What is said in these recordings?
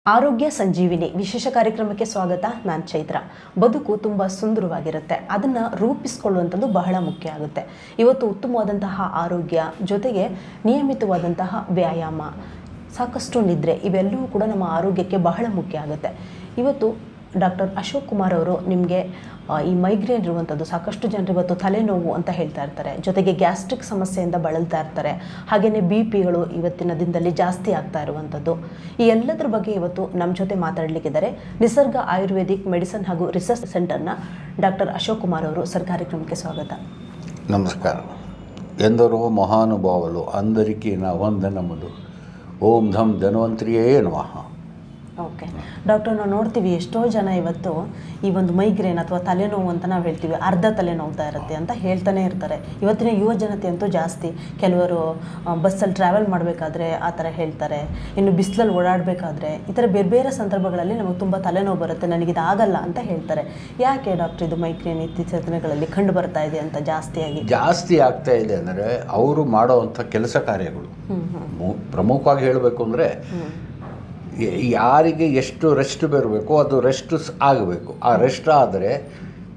ಆರೋಗ್ಯ ಸಂಜೀವಿನಿ ವಿಶೇಷ ಕಾರ್ಯಕ್ರಮಕ್ಕೆ ಸ್ವಾಗತ. ನಾನು ಚೈತ್ರ. ಬದುಕು ತುಂಬ ಸುಂದರವಾಗಿರುತ್ತೆ, ಅದನ್ನು ರೂಪಿಸ್ಕೊಳ್ಳುವಂಥದ್ದು ಬಹಳ ಮುಖ್ಯ ಆಗುತ್ತೆ. ಇವತ್ತು ಉತ್ತಮವಾದಂತಹ ಆರೋಗ್ಯ ಜೊತೆಗೆ ನಿಯಮಿತವಾದಂತಹ ವ್ಯಾಯಾಮ, ಸಾಕಷ್ಟು ನಿದ್ರೆ, ಇವೆಲ್ಲವೂ ಕೂಡ ನಮ್ಮ ಆರೋಗ್ಯಕ್ಕೆ ಬಹಳ ಮುಖ್ಯ ಆಗುತ್ತೆ. ಇವತ್ತು ಡಾಕ್ಟರ್ ಅಶೋಕ್ ಕುಮಾರ್ ಅವರು ನಿಮಗೆ ಈ ಮೈಗ್ರೇನ್ ಇರುವಂಥದ್ದು, ಸಾಕಷ್ಟು ಜನರು ಇವತ್ತು ತಲೆನೋವು ಅಂತ ಹೇಳ್ತಾ ಇರ್ತಾರೆ, ಜೊತೆಗೆ ಗ್ಯಾಸ್ಟ್ರಿಕ್ ಸಮಸ್ಯೆಯಿಂದ ಬಳಲ್ತಾ ಇರ್ತಾರೆ, ಹಾಗೆಯೇ BP ಗಳು ಇವತ್ತಿನ ದಿನದಲ್ಲಿ ಜಾಸ್ತಿ ಆಗ್ತಾ ಇರುವಂಥದ್ದು, ಈ ಎಲ್ಲದರ ಬಗ್ಗೆ ಇವತ್ತು ನಮ್ಮ ಜೊತೆ ಮಾತಾಡಲಿಕ್ಕಿದ್ದಾರೆ ನಿಸರ್ಗ ಆಯುರ್ವೇದಿಕ್ ಮೆಡಿಸಿನ್ ಹಾಗೂ ರಿಸರ್ಚ್ ಸೆಂಟರ್ನ ಡಾಕ್ಟರ್ ಅಶೋಕ್ ಕುಮಾರ್ ಅವರು. ಸರ್, ಕಾರ್ಯಕ್ರಮಕ್ಕೆ ಸ್ವಾಗತ. ನಮಸ್ಕಾರ. ಎಂದರೋ ಮಹಾನುಭಾವಲು అందరికీ నా వందనములు. ಓಂ ಧಂ ಧನ್ವಂತರಿಯೇ ನಮಃ. ಓಕೆ ಡಾಕ್ಟರ್, ನಾವು ನೋಡ್ತೀವಿ ಎಷ್ಟೋ ಜನ ಇವತ್ತು ಈ ಒಂದು ಮೈಗ್ರೇನ್ ಅಥವಾ ತಲೆನೋವು ಅಂತ ನಾವು ಹೇಳ್ತೀವಿ, ಅರ್ಧ ತಲೆನೋವ್ತಾ ಇರುತ್ತೆ ಅಂತ ಹೇಳ್ತಾನೆ ಇರ್ತಾರೆ. ಇವತ್ತಿನ ಯುವ ಜನತೆ ಅಂತೂ ಜಾಸ್ತಿ, ಕೆಲವರು ಬಸ್ಸಲ್ಲಿ ಟ್ರಾವೆಲ್ ಮಾಡಬೇಕಾದ್ರೆ ಆ ಥರ ಹೇಳ್ತಾರೆ, ಇನ್ನು ಬಿಸಿಲಲ್ಲಿ ಓಡಾಡಬೇಕಾದ್ರೆ ಈ ಥರ ಬೇರೆ ಬೇರೆ ಸಂದರ್ಭಗಳಲ್ಲಿ ನಮಗೆ ತುಂಬ ತಲೆನೋವು ಬರುತ್ತೆ, ನನಗಿದಾಗಲ್ಲ ಅಂತ ಹೇಳ್ತಾರೆ. ಯಾಕೆ ಡಾಕ್ಟರ್ ಇದು ಮೈಗ್ರೇನ್ ಇತ್ತೀಚಿನ ದಿನಗಳಲ್ಲಿ ಕಂಡು ಬರ್ತಾ ಇದೆ ಅಂತ ಜಾಸ್ತಿ ಆಗ್ತಾ ಇದೆ ಅಂದರೆ ಅವರು ಮಾಡೋವಂಥ ಕೆಲಸ ಕಾರ್ಯಗಳು. ಪ್ರಮುಖವಾಗಿ ಹೇಳಬೇಕು ಅಂದರೆ ಯಾರಿಗೆ ಎಷ್ಟು ರೆಸ್ಟ್ ಬರಬೇಕು ಅದು ರೆಸ್ಟ್ ಆಗಬೇಕು. ಆ ರೆಸ್ಟ್ ಆದರೆ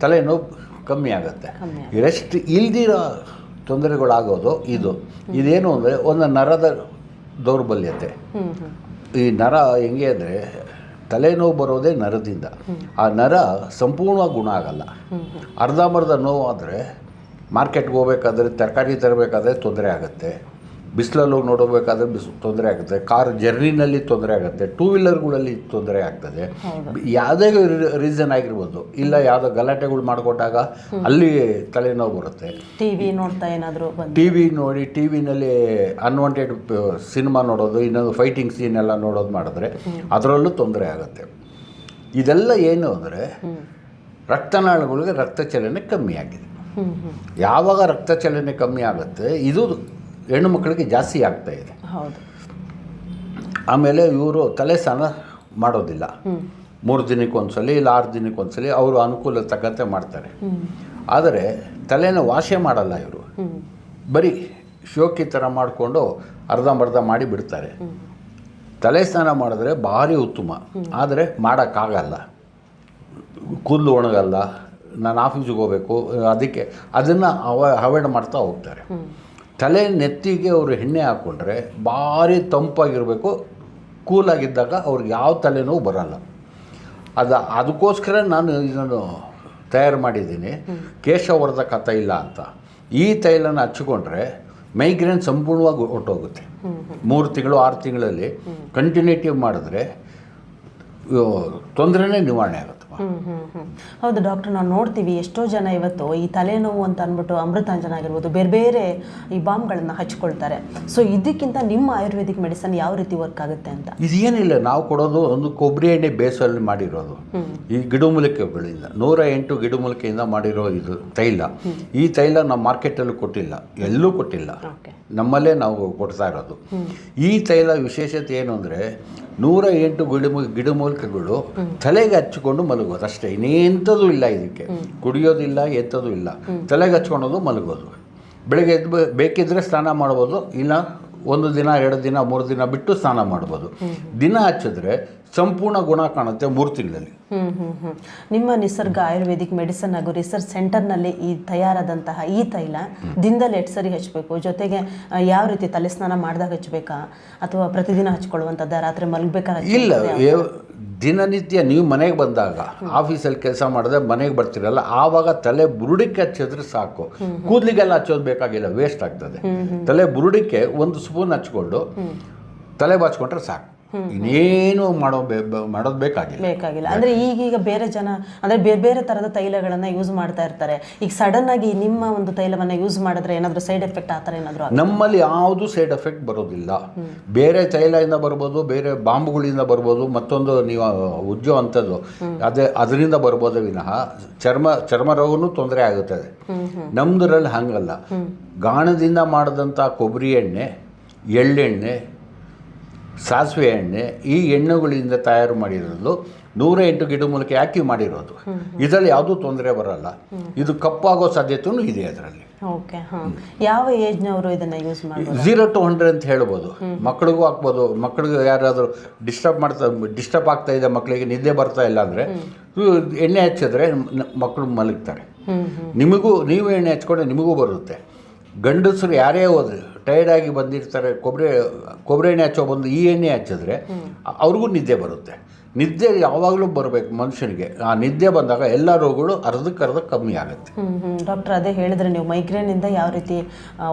ತಲೆನೋವು ಕಮ್ಮಿ ಆಗುತ್ತೆ. ಈ ರೆಸ್ಟ್ ಇಲ್ದಿರೋ ತೊಂದರೆಗಳಾಗೋದು ಇದೇನು ಅಂದರೆ ಒಂದು ನರದ ದೌರ್ಬಲ್ಯತೆ. ಈ ನರ ಹೆಂಗೆ ಅಂದರೆ ತಲೆನೋವು ಬರೋದೇ ನರದಿಂದ. ಆ ನರ ಸಂಪೂರ್ಣವಾಗಿ ಗುಣ ಆಗಲ್ಲ. ಅರ್ಧಂಬರ್ಧ ನೋವು ಆದರೆ ಮಾರ್ಕೆಟ್ಗೆ ಹೋಗ್ಬೇಕಾದ್ರೆ, ತರಕಾರಿ ತರಬೇಕಾದ್ರೆ ತೊಂದರೆ ಆಗುತ್ತೆ, ಬಿಸಿಲಲ್ಲಿ ಹೋಗಿ ನೋಡಬೇಕಾದ್ರೆ ತೊಂದರೆ ಆಗುತ್ತೆ, ಕಾರ್ ಜರ್ನಿನಲ್ಲಿ ತೊಂದರೆ ಆಗುತ್ತೆ, ಟೂ ವೀಲರ್ಗಳಲ್ಲಿ ತೊಂದರೆ ಆಗ್ತದೆ. ಯಾವುದೇ ರೀಸನ್ ಆಗಿರ್ಬೋದು, ಇಲ್ಲ ಯಾವುದೋ ಗಲಾಟೆಗಳು ಮಾಡಿಕೊಟ್ಟಾಗ ಅಲ್ಲಿ ತಲೆನೋವು ಬರುತ್ತೆ. ಟಿ ವಿ ನೋಡಿ, ಟಿ ವಿನಲ್ಲಿ ಅನ್ವಾಂಟೆಡ್ ಸಿನಿಮಾ ನೋಡೋದು, ಇನ್ನೊಂದು ಫೈಟಿಂಗ್ ಸೀನ್ ಎಲ್ಲ ನೋಡೋದು ಮಾಡಿದ್ರೆ ಅದರಲ್ಲೂ ತೊಂದರೆ ಆಗುತ್ತೆ. ಇದೆಲ್ಲ ಏನು ಅಂದರೆ ರಕ್ತನಾಳಗಳಿಗೆ ರಕ್ತ ಚಲನೆ ಕಮ್ಮಿ ಆಗಿದೆ. ಯಾವಾಗ ರಕ್ತ ಚಲನೆ ಕಮ್ಮಿ ಆಗುತ್ತೆ ಇದು ಹೆಣ್ಣು ಮಕ್ಕಳಿಗೆ ಜಾಸ್ತಿ ಆಗ್ತಾ ಇದೆ. ಆಮೇಲೆ ಇವರು ತಲೆ ಸ್ನಾನ ಮಾಡೋದಿಲ್ಲ, 3 ದಿನಕ್ಕೊಂದ್ಸಲಿ ಇಲ್ಲ 6 ದಿನಕ್ಕೊಂದ್ಸಲಿ ಅವರು ಅನುಕೂಲ ತಕ್ಕಂತೆ ಮಾಡ್ತಾರೆ. ಆದರೆ ತಲೆನ ವಾಶೆ ಮಾಡಲ್ಲ ಇವರು, ಬರೀ ಶೋಕಿ ಥರ ಮಾಡಿಕೊಂಡು ಅರ್ಧಂಬರ್ಧ ಮಾಡಿ ಬಿಡ್ತಾರೆ. ತಲೆ ಸ್ನಾನ ಮಾಡಿದ್ರೆ ಭಾರಿ ಉತ್ತಮ, ಆದರೆ ಮಾಡೋಕ್ಕಾಗಲ್ಲ, ಕೂದಲು ಒಣಗಲ್ಲ, ನಾನು ಆಫೀಸಿಗೆ ಹೋಗಬೇಕು, ಅದಕ್ಕೆ ಅದನ್ನು ಅವಾಯ್ಡ್ ಮಾಡ್ತಾ ಹೋಗ್ತಾರೆ. ತಲೆ ನೆತ್ತಿಗೆ ಅವರು ಎಣ್ಣೆ ಹಾಕ್ಕೊಂಡ್ರೆ ಭಾರಿ ತಂಪಾಗಿರಬೇಕು, ಕೂಲಾಗಿದ್ದಾಗ ಅವ್ರಿಗೆ ಯಾವ ತಲೆನೋವು ಬರಲ್ಲ. ಅದಕ್ಕೋಸ್ಕರ ನಾನು ಇದನ್ನು ತಯಾರು ಮಾಡಿದ್ದೀನಿ, ಕೇಶವರ್ಧಕ ತೈಲ ಅಂತ. ಈ ತೈಲನ ಹಚ್ಚಿಕೊಂಡ್ರೆ ಮೈಗ್ರೇನ್ ಸಂಪೂರ್ಣವಾಗಿ ಹೊರಟೋಗುತ್ತೆ. 3 ತಿಂಗಳು 6 ತಿಂಗಳಲ್ಲಿ ಕಂಟಿನ್ಯೂಟಿವ್ ಮಾಡಿದ್ರೆ ತೊಂದರೆನೇ ನಿವಾರಣೆ ಆಗುತ್ತೆ. ಹೌದು ಡಾಕ್ಟರ್, ನಾವು ನೋಡ್ತೀವಿ ಎಷ್ಟೋ ಜನ ಇವತ್ತು ಈ ತಲೆನೋವು ಅಂತ ಅಂದ್ಬಿಟ್ಟು ಅಮೃತಾಂಜನ ಆಗಿರ್ಬೋದು, ಬೇರೆ ಬೇರೆ ಈ ಬಾಂಬ್ಗಳನ್ನು ಹಚ್ಕೊಳ್ತಾರೆ. ಸೊ ಇದಕ್ಕಿಂತ ನಿಮ್ಮ ಆಯುರ್ವೇದಿಕ್ ಮೆಡಿಸನ್ ಯಾವ ರೀತಿ ವರ್ಕ್ ಆಗುತ್ತೆ ಅಂತ? ಇದೇನಿಲ್ಲ, ನಾವು ಕೊಡೋದು ಒಂದು ಕೊಬ್ಬರಿ ಎಣ್ಣೆ ಬೇಸಲ್ಲಿ ಮಾಡಿರೋದು, ಈ ಗಿಡಮೂಲಿಕೆಗಳಿಂದ 108 ಗಿಡಮೂಲಿಕೆಯಿಂದ ಮಾಡಿರೋ ಇದು ತೈಲ. ಈ ತೈಲ ನಾವು ಮಾರ್ಕೆಟಲ್ಲೂ ಕೊಟ್ಟಿಲ್ಲ, ಎಲ್ಲೂ ಕೊಟ್ಟಿಲ್ಲ, ನಮ್ಮಲ್ಲೇ ನಾವು ಕೊಡ್ತಾ ಇರೋದು. ಈ ತೈಲ ವಿಶೇಷತೆ ಏನು ಅಂದರೆ 108 ಗಿಡಮೂಲಿಕೆಗಳು ತಲೆಗೆ ಹಚ್ಚಿಕೊಂಡು ಮಲಗೋದು ಅಷ್ಟೇ, ಇನ್ನೆಂಥದ್ದು ಇಲ್ಲ. ಇದಕ್ಕೆ ಕುಡಿಯೋದಿಲ್ಲ, ಎತ್ತೋದು ಇಲ್ಲ, ತಲೆಗೆ ಹಚ್ಕೊಳೋದು, ಮಲಗೋದು. ಬೆಳಗ್ಗೆ ಎದ್ದು ಬೇಕಿದ್ದರೆ ಸ್ನಾನ ಮಾಡ್ಬೋದು, ಇಲ್ಲ 1 ದಿನ 2 ದಿನ 3 ದಿನ ಬಿಟ್ಟು ಸ್ನಾನ ಮಾಡ್ಬೋದು. ದಿನ ಹಚ್ಚಿದ್ರೆ ಸಂಪೂರ್ಣ ಗುಣ ಕಾಣುತ್ತೆ 3 ತಿಂಗಳಲ್ಲಿ. ನಿಮ್ಮ ನಿಸರ್ಗ ಆಯುರ್ವೇದಿಕ್ ಮೆಡಿಸಿನ್ ಹಾಗೂ ರಿಸರ್ಚ್ ಸೆಂಟರ್ನಲ್ಲಿ ಈ ತಯಾರಾದಂತಹ ಈ ತೈಲ ದಿನದಲ್ಲಿ 8 ಸರಿ ಹಚ್ಚಬೇಕು, ಜೊತೆಗೆ ಯಾವ ರೀತಿ ತಲೆ ಸ್ನಾನ ಮಾಡಿದಾಗ ಹಚ್ಚಬೇಕಾ ಅಥವಾ ಪ್ರತಿದಿನ ಹಚ್ಕೊಳ್ಳುವಂಥದ್ದು, ರಾತ್ರಿ ಮಲಗಬೇಕಾದ್ರೆ? ಇಲ್ಲ, ದಿನನಿತ್ಯ ನೀವು ಮನೆಗೆ ಬಂದಾಗ, ಆಫೀಸಲ್ಲಿ ಕೆಲಸ ಮಾಡಿದ್ರೆ ಮನೆಗೆ ಬರ್ತಿರಲ್ಲ, ಆವಾಗ ತಲೆ ಬುರುಡಿಕೆ ಹಚ್ಚಿದ್ರೆ ಸಾಕು. ಕೂದಲಿಗೆಲ್ಲ ಹಚ್ಚೋದು ಬೇಕಾಗಿಲ್ಲ, ವೇಸ್ಟ್ ಆಗ್ತದೆ. ತಲೆ ಬುರುಡಿಕೆ 1 ಸ್ಪೂನ್ ಹಚ್ಕೊಂಡು ತಲೆ ಬಾಚ್ಕೊಂಡ್ರೆ ಸಾಕು, ಇನ್ನೇನು ಮಾಡೋದು ಬೇಕಾಗಿಲ್ಲ. ಅಂದರೆ ಈಗೀಗ ಬೇರೆ ಜನ ಅಂದರೆ ಬೇರೆ ಬೇರೆ ಥರದ ತೈಲಗಳನ್ನು ಯೂಸ್ ಮಾಡ್ತಾ ಇರ್ತಾರೆ. ಈಗ ಸಡನ್ ಆಗಿ ನಿಮ್ಮ ಒಂದು ತೈಲವನ್ನು ಯೂಸ್ ಮಾಡಿದ್ರೆ ಏನಾದರೂ ಸೈಡ್ ಎಫೆಕ್ಟ್ ಆ ಥರ ಏನಾದರೂ? ನಮ್ಮಲ್ಲಿ ಯಾವುದು ಸೈಡ್ ಎಫೆಕ್ಟ್ ಬರೋದಿಲ್ಲ. ಬೇರೆ ತೈಲದಿಂದ ಬರ್ಬೋದು, ಬೇರೆ ಬಾಂಬುಗಳಿಂದ ಬರ್ಬೋದು, ಮತ್ತೊಂದು ನೀವು ಉಜ್ಜೋ ಅಂಥದ್ದು ಅದರಿಂದ ಬರ್ಬೋದು ವಿನಃ ಚರ್ಮ ರೋಗನೂ ತೊಂದರೆ ಆಗುತ್ತದೆ. ನಮ್ಮದ್ರಲ್ಲಿ ಹಂಗಲ್ಲ. ಗಾಣದಿಂದ ಮಾಡಿದಂಥ ಕೊಬ್ಬರಿ ಎಣ್ಣೆ, ಎಳ್ಳೆಣ್ಣೆ, ಸಾಸಿವೆ ಎಣ್ಣೆ, ಈ ಎಣ್ಣೆಗಳಿಂದ ತಯಾರು ಮಾಡಿರೋದು 108 ಗಿಡಮೂಲಿಕೆ ಹಾಕಿ ಮಾಡಿರೋದು. ಇದರಲ್ಲಿ ಯಾವುದೂ ತೊಂದರೆ ಬರಲ್ಲ. ಇದು ಕಪ್ಪಾಗೋ ಸಾಧ್ಯತೆಯೂ ಇದೆ ಅದರಲ್ಲಿ. ಓಕೆ, ಹಾಂ. ಯಾವ ಏಜ್ನವರು ಇದನ್ನು ಯೂಸ್ ಮಾಡ್ಬೋದು? 0 to 100 ಅಂತ ಹೇಳ್ಬೋದು. ಮಕ್ಕಳಿಗೂ ಹಾಕ್ಬೋದು. ಮಕ್ಕಳಿಗೆ ಯಾರಾದರೂ ಡಿಸ್ಟರ್ಬ್ ಆಗ್ತಾ ಇದೆ, ಮಕ್ಕಳಿಗೆ ನಿದ್ದೆ ಬರ್ತಾ ಇಲ್ಲ ಅಂದರೆ ಎಣ್ಣೆ ಹಚ್ಚಿದ್ರೆ ಮಕ್ಕಳು ಮಲಗ್ತಾರೆ. ನೀವು ಎಣ್ಣೆ ಹಚ್ಕೊಂಡ್ರೆ ನಿಮಗೂ ಬರುತ್ತೆ. ಗಂಡಸರು ಯಾರೇ ಹೋದ್ರೆ ಟೈರ್ಡಾಗಿ ಬಂದಿರ್ತಾರೆ, ಕೊಬ್ಬರಿ ಎಣ್ಣೆ ಹಚ್ಚೋ ಬಂದು ಈ ಎಣ್ಣೆ ಹಚ್ಚಿದ್ರೆ ಅವ್ರಿಗೂ ನಿದ್ದೆ ಬರುತ್ತೆ. ನಿದ್ದೆ ಯಾವಾಗಲೂ ಬರಬೇಕು ಮನುಷ್ಯನಿಗೆ. ಆ ನಿದ್ದೆ ಬಂದಾಗ ಎಲ್ಲ ರೋಗಗಳು ಅರ್ಧಕ್ಕರ್ಧ ಕಮ್ಮಿ ಆಗುತ್ತೆ. ಡಾಕ್ಟರ್, ಅದೇ ಹೇಳಿದ್ರೆ ನೀವು ಮೈಗ್ರೇನಿಂದ ಯಾವ ರೀತಿ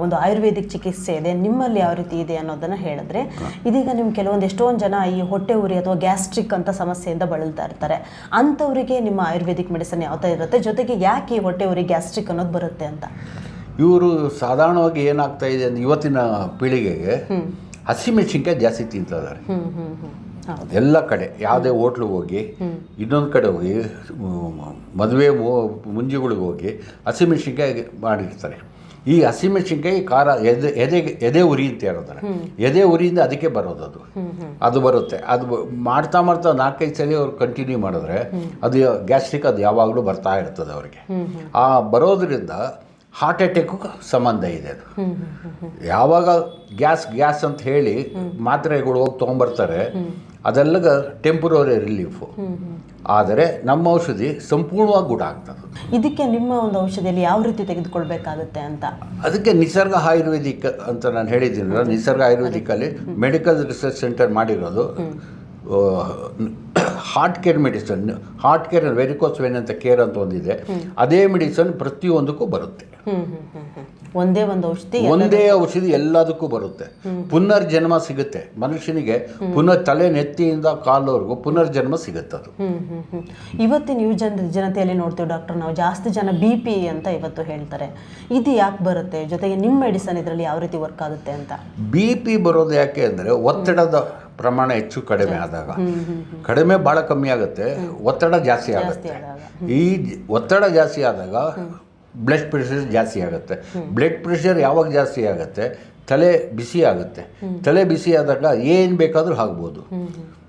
ಒಂದು ಆಯುರ್ವೇದಿಕ್ ಚಿಕಿತ್ಸೆ ಇದೆ, ನಿಮ್ಮಲ್ಲಿ ಯಾವ ರೀತಿ ಇದೆ ಅನ್ನೋದನ್ನು ಹೇಳಿದ್ರೆ, ಇದೀಗ ನಿಮ್ಮ ಎಷ್ಟೊಂದು ಜನ ಈ ಹೊಟ್ಟೆ ಉರಿ ಅಥವಾ ಗ್ಯಾಸ್ಟ್ರಿಕ್ ಅಂತ ಸಮಸ್ಯೆಯಿಂದ ಬಳಲ್ತಾ ಇರ್ತಾರೆ. ಅಂಥವರಿಗೆ ನಿಮ್ಮ ಆಯುರ್ವೇದಿಕ್ ಮೆಡಿಸಿನ್ ಯಾವ ಥರ ಇರುತ್ತೆ, ಜೊತೆಗೆ ಯಾಕೆ ಈ ಹೊಟ್ಟೆ ಉರಿ ಗ್ಯಾಸ್ಟ್ರಿಕ್ ಅನ್ನೋದು ಬರುತ್ತೆ ಅಂತ? ಇವರು ಸಾಧಾರಣವಾಗಿ ಏನಾಗ್ತಾ ಇದೆ ಅಂದರೆ ಇವತ್ತಿನ ಪೀಳಿಗೆಗೆ ಹಸಿಮೆಣಸಿನ್ಕಾಯಿ ಜಾಸ್ತಿ ತಿಂತಿದ್ದಾರೆ. ಎಲ್ಲ ಕಡೆ ಯಾವುದೇ ಹೋಟ್ಲಿಗೆ ಹೋಗಿ, ಇನ್ನೊಂದು ಕಡೆ ಹೋಗಿ, ಮದುವೆ ಮುಂಜಿಗಳಿಗೆ ಹೋಗಿ ಹಸಿಮೆಣಸಿನ್ಕಾಯಿ ಮಾಡಿರ್ತಾರೆ. ಈ ಹಸಿಮೆಣಸಿನ್ಕಾಯಿ ಖಾರ ಎದೆ ಉರಿ ಅಂತ ಹೇಳ್ತಾರೆ. ಎದೆ ಉರಿಯಿಂದ ಅದಕ್ಕೆ ಬರೋದು. ಅದು ಬರುತ್ತೆ. ಅದು ಮಾಡ್ತಾ 4-5 ಸಲ ಅವ್ರು ಕಂಟಿನ್ಯೂ ಮಾಡಿದ್ರೆ ಅದು ಗ್ಯಾಸ್ಟ್ರಿಕ್ ಅದು ಯಾವಾಗಲೂ ಬರ್ತಾ ಇರ್ತದೆ ಅವರಿಗೆ. ಆ ಬರೋದ್ರಿಂದ ಹಾರ್ಟ್ ಅಟ್ಯಾಕು ಸಂಬಂಧ ಇದೆ. ಅದು ಯಾವಾಗ ಗ್ಯಾಸ್ ಅಂತ ಹೇಳಿ ಮಾತ್ರೆಗಳು ಹೋಗಿ ತೊಗೊಂಬರ್ತಾರೆ, ಅದೆಲ್ಲ ಟೆಂಪ್ರರಿ ರಿಲೀಫು. ಆದರೆ ನಮ್ಮ ಔಷಧಿ ಸಂಪೂರ್ಣವಾಗಿ ಗುಣ ಆಗ್ತದೆ. ಇದಕ್ಕೆ ನಿಮ್ಮ ಒಂದು ಔಷಧಿಯಲ್ಲಿ ಯಾವ ರೀತಿ ತೆಗೆದುಕೊಳ್ಬೇಕಾಗುತ್ತೆ ಅಂತ? ಅದಕ್ಕೆ ನಿಸರ್ಗ ಆಯುರ್ವೇದಿಕ್ ಅಂತ ನಾನು ಹೇಳಿದ್ದೀನಲ್ಲ, ನಿಸರ್ಗ ಆಯುರ್ವೇದಿಕಲ್ಲಿ ಮೆಡಿಕಲ್ ರಿಸರ್ಚ್ ಸೆಂಟರ್ ಮಾಡಿರೋದು heart care medicine. Heart care varicose vane ಅಂತ ಕೇರ್ ಅಂತ ಒಂದಿದೆ. ಅದೇ ಮೆಡಿಸನ್ ಪ್ರತಿಯೊಂದಕ್ಕೂ ಬರುತ್ತೆ. ಒಂದೇ ಔಷಧಿ ಎಲ್ಲದಕ್ಕೂ ಬರುತ್ತೆ. ಪುನರ್ಜನ್ಮ ಸಿಗುತ್ತೆ ಮನುಷ್ಯನಿಗೆ. ತಲೆ ನೆತ್ತಿಯಿಂದ ಕಾಲವರೆಗೂ ಪುನರ್ಜನ್ಮ ಸಿಗುತ್ತೆ ಅದು. ಇವತ್ತಿನ ಜನತೆಯಲ್ಲಿ ನೋಡ್ತೀವಿ ಡಾಕ್ಟರ್, ನಾವು ಜಾಸ್ತಿ ಜನ BP ಅಂತ ಇವತ್ತು ಹೇಳ್ತಾರೆ. ಇದು ಯಾಕೆ ಬರುತ್ತೆ? ಜೊತೆಗೆ ನಿಮ್ಮ ಮೆಡಿಸನ್ ಇದರಲ್ಲಿ ಯಾವ ರೀತಿ ವರ್ಕ್ ಆಗುತ್ತೆ ಅಂತ? BP ಬರೋದು ಯಾಕೆ ಅಂದರೆ ಒತ್ತಡದ ಪ್ರಮಾಣ ಹೆಚ್ಚು ಕಡಿಮೆ ಆದಾಗ, ಕಡಿಮೆ ಭಾಳ ಕಮ್ಮಿ ಆಗುತ್ತೆ, ಒತ್ತಡ ಜಾಸ್ತಿ ಆಗುತ್ತೆ. ಈ ಒತ್ತಡ ಜಾಸ್ತಿ ಆದಾಗ ಬ್ಲಡ್ ಪ್ರೆಷರ್ ಜಾಸ್ತಿ ಆಗುತ್ತೆ. ಬ್ಲಡ್ ಪ್ರೆಷರ್ ಯಾವಾಗ ಜಾಸ್ತಿ ಆಗುತ್ತೆ? ತಲೆ ಬಿಸಿ ಆಗುತ್ತೆ. ತಲೆ ಬಿಸಿ ಆದಾಗ ಏನು ಬೇಕಾದರೂ ಆಗ್ಬೋದು.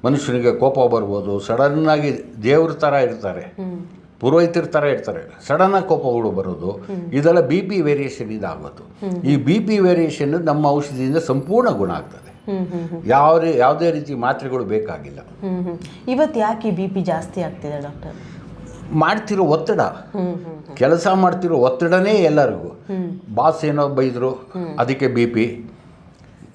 ಮನುಷ್ಯನಿಗೆ ಕೋಪ ಬರ್ಬೋದು. ಸಡನ್ನಾಗಿ ದೇವ್ರ ಥರ ಇರ್ತಾರೆ, ಪುರೋಹಿತರ ಥರ ಇರ್ತಾರೆ, ಸಡನ್ನಾಗಿ ಕೋಪಗಳು ಬರೋದು. ಇದೆಲ್ಲ BP ವೇರಿಯೇಷನಿಂದ ಆಗೋದು. ಈ BP ವೇರಿಯೇಷನ್ ನಮ್ಮ ಔಷಧಿಯಿಂದ ಸಂಪೂರ್ಣ ಗುಣ ಆಗ್ತದೆ. ಯಾವುದೇ ರೀತಿ ಮಾತ್ರೆಗಳು ಬೇಕಾಗಿಲ್ಲ. ಇವತ್ತು ಯಾಕೆ BP ಜಾಸ್ತಿ ಆಗ್ತಿದೆ ಡಾಕ್ಟರ್? ಮಾಡ್ತಿರೋ ಒತ್ತಡ, ಕೆಲಸ ಮಾಡ್ತಿರೋ ಒತ್ತಡನೇ ಎಲ್ಲರಿಗೂ. ಬಾಸ್ ಏನೋ ಬೈದರು ಅದಕ್ಕೆ BP,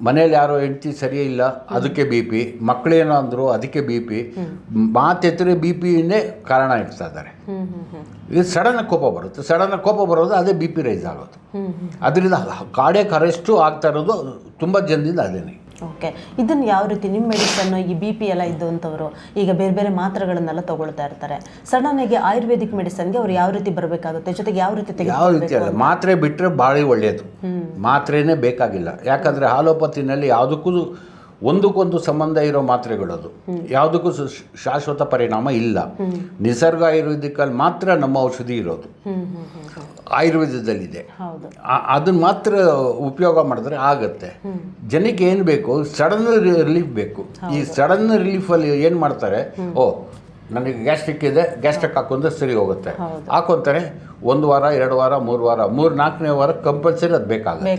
ಮನೇಲಿ ಯಾರೋ ಹೆಂಡತಿ ಸರಿ ಇಲ್ಲ ಅದಕ್ಕೆ BP, ಮಕ್ಕಳೇನೋ ಅಂದರು ಅದಕ್ಕೆ BP, ಮಾತೆತ್ತರೆ BPನೇ ಕಾರಣ ಇಡ್ತಾ ಇದ್ದಾರೆ. ಇದು ಸಡನ್ ಕೋಪ ಬರುತ್ತೆ. ಸಡನ್ ಕೋಪ ಬರೋದು ಅದೇ BP ರೈಸ್ ಆಗೋದು. ಅದರಿಂದ ಕಾರ್ಡಿಯಾಕ್ ಅರೆಸ್ಟು ಆಗ್ತಾ ಇರೋದು ತುಂಬ ಜನದಿಂದ ಅದೇನೆ. ಓಕೆ, ಇದನ್ನು ಯಾವ ರೀತಿ ನಿಮ್ಮ ಮೆಡಿಸನ್ನು ಈ BP ಎಲ್ಲ ಇದ್ದಂಥವರು ಈಗ ಬೇರೆ ಬೇರೆ ಮಾತ್ರೆಗಳನ್ನೆಲ್ಲ ತಗೊಳ್ತಾ ಇರ್ತಾರೆ. ಸಡನ್ನಾಗಿ ಆಯುರ್ವೇದಿಕ್ ಮೆಡಿಸನ್ಗೆ ಅವ್ರು ಯಾವ ರೀತಿ ಬರಬೇಕಾಗುತ್ತೆ, ಜೊತೆಗೆ ಯಾವ ರೀತಿ ಯಾವ ರೀತಿ ಅಲ್ಲ, ಮಾತ್ರೆ ಬಿಟ್ಟರೆ ಭಾಳ ಒಳ್ಳೆಯದು. ಮಾತ್ರೆನೇ ಬೇಕಾಗಿಲ್ಲ. ಯಾಕಂದರೆ ಆಲೋಪತಿನಲ್ಲಿ ಯಾವುದಕ್ಕೂ ಒಂದಕ್ಕೊಂದು ಸಂಬಂಧ ಇರೋ ಮಾತ್ರೆಗಳದು, ಯಾವುದಕ್ಕೂ ಶಾಶ್ವತ ಪರಿಣಾಮ ಇಲ್ಲ. ನಿಸರ್ಗ ಆಯುರ್ವೇದಿಕಲ್ಲಿ ಮಾತ್ರ ನಮ್ಮ ಔಷಧಿ ಇರೋದು, ಆಯುರ್ವೇದದಲ್ಲಿದೆ. ಅದನ್ನು ಮಾತ್ರ ಉಪಯೋಗ ಮಾಡಿದ್ರೆ ಆಗುತ್ತೆ. ಜನಕ್ಕೆ ಏನು ಬೇಕು? ಸಡನ್ ರಿಲೀಫ್ ಬೇಕು. ಈ ಸಡನ್ ರಿಲೀಫಲ್ಲಿ ಏನು ಮಾಡ್ತಾರೆ? ನನಗೆ ಗ್ಯಾಸ್ಟ್ರಿಕ್ ಇದೆ, ಗ್ಯಾಸ್ಟ್ರಿಕ್ ಹಾಕೊಂಡ್ರೆ ಸರಿ ಹೋಗುತ್ತೆ, ಹಾಕೊಂತಾರೆ. 1 ವಾರ 2 ವಾರ 3 ವಾರ 4ನೇ ವಾರ ಕಂಪಲ್ಸರಿ ಅದು ಬೇಕಾಗುತ್ತೆ.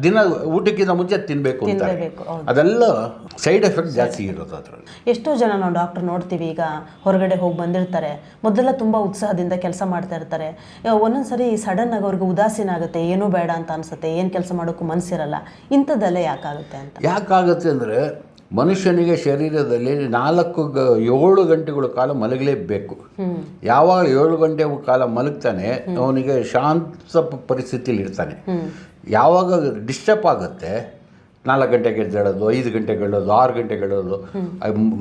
ದಿನ ಊಟಕ್ಕಿಂತ ಮುಂಚೆ ತಿನ್ನಬೇಕು ಅಂತಾರೆ. ಅದೆಲ್ಲ ಸೈಡ್ ಎಫೆಕ್ಟ್ ಜಾಸ್ತಿ ಇರೋದು ಅದರಲ್ಲಿ. ಎಷ್ಟೋ ಜನ ನಾವು ಡಾಕ್ಟರ್ ನೋಡ್ತೀವಿ, ಈಗ ಹೊರಗಡೆ ಹೋಗಿ ಬಂದಿರ್ತಾರೆ, ಮೊದಲೆಲ್ಲ ತುಂಬ ಉತ್ಸಾಹದಿಂದ ಕೆಲಸ ಮಾಡ್ತಾ ಇರ್ತಾರೆ. ಒಂದೊಂದ್ಸರಿ ಸಡನ್ ಆಗಿ ಅವ್ರಿಗೆ ಉದಾಸೀನ ಆಗುತ್ತೆ, ಏನೂ ಬೇಡ ಅಂತ ಅನಿಸುತ್ತೆ, ಏನು ಕೆಲಸ ಮಾಡೋಕ್ಕೂ ಮನಸ್ಸಿರಲ್ಲ. ಇಂಥದ್ದೆಲ್ಲ ಯಾಕಾಗುತ್ತೆ ಅಂತ? ಯಾಕಾಗುತ್ತೆ ಅಂದರೆ ಮನುಷ್ಯನಿಗೆ ಶರೀರದಲ್ಲಿ 7 ಗಂಟೆಗಳ ಕಾಲ ಮಲಗಲೇಬೇಕು. ಯಾವಾಗ 7 ಗಂಟೆ ಕಾಲ ಮಲಗ್ತಾನೆ ಅವನಿಗೆ ಶಾಂತ ಪರಿಸ್ಥಿತಿಯಲ್ಲಿ ಇರ್ತಾನೆ. ಯಾವಾಗ ಡಿಸ್ಟರ್ಬ್ ಆಗುತ್ತೆ, 4 ಗಂಟೆಗೆ ಎದ್ದೇಳೋದು, 5 ಗಂಟೆಗೆ ಹೇಳೋದು, 6 ಗಂಟೆಗೆ ಹೇಳೋದು,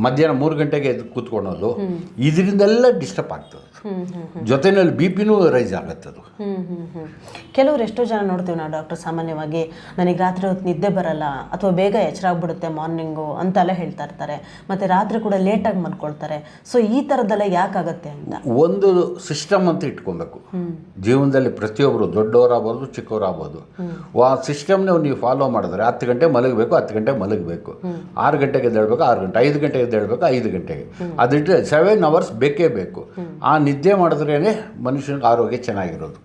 ಮಧ್ಯಾಹ್ನ 3 ಗಂಟೆಗೆ ಎದ್ದು ಕೂತ್ಕೊಳ್ಳೋದು, ಇದರಿಂದೆಲ್ಲ ಡಿಸ್ಟರ್ಬ್ ಆಗ್ತದೆ. ಜೊತೆಯಲ್ಲಿ BPನೂ ರೈಸ್ ಆಗುತ್ತದು. ಕೆಲವರು ಎಷ್ಟೋ ಜನ ನೋಡ್ತೀವಿ ನಾವು ಡಾಕ್ಟರ್, ಸಾಮಾನ್ಯವಾಗಿ ನನಗೆ ರಾತ್ರಿ ಹೊತ್ತು ನಿದ್ದೆ ಬರಲ್ಲ ಅಥವಾ ಬೇಗ ಎಚ್ಚರ ಆಗ್ಬಿಡುತ್ತೆ ಮಾರ್ನಿಂಗು ಅಂತೆಲ್ಲ ಹೇಳ್ತಾ ಇರ್ತಾರೆ. ಮತ್ತು ರಾತ್ರಿ ಕೂಡ ಲೇಟಾಗಿ ಮಲ್ಕೊಳ್ತಾರೆ. ಸೊ ಈ ಥರದ್ದೆಲ್ಲ ಯಾಕಾಗತ್ತೆ ಅಂತ ಒಂದು ಸಿಸ್ಟಮ್ ಅಂತ ಇಟ್ಕೊಬೇಕು ಜೀವನದಲ್ಲಿ. ಪ್ರತಿಯೊಬ್ಬರು ದೊಡ್ಡವರಾಗ್ಬೋದು ಚಿಕ್ಕವರಾಗ್ಬೋದು, ಆ ಸಿಸ್ಟಮ್ನ ನೀವು ಫಾಲೋ ಮಾಡಿದ್ರೆ 10 ಗಂಟೆ ಮಲಗಬೇಕು 10 ಗಂಟೆ ಮಲಗಬೇಕು, 6 ಗಂಟೆಗೆ ಎದ್ದೇಳಬೇಕು 6 ಗಂಟೆ, 5 ಗಂಟೆಗೆ ಎದ್ದೇಳಬೇಕು 5 ಗಂಟೆಗೆ, ಅದಿಟ್ಟರೆ 7 ಅವರ್ಸ್ ಬೇಕೇ ಬೇಕು. ಆ ನಿದ್ದೆ ಮಾಡಿದ್ರೇ ಮನುಷ್ಯನಿಗೆ ಆರೋಗ್ಯ ಚೆನ್ನಾಗಿರೋದು.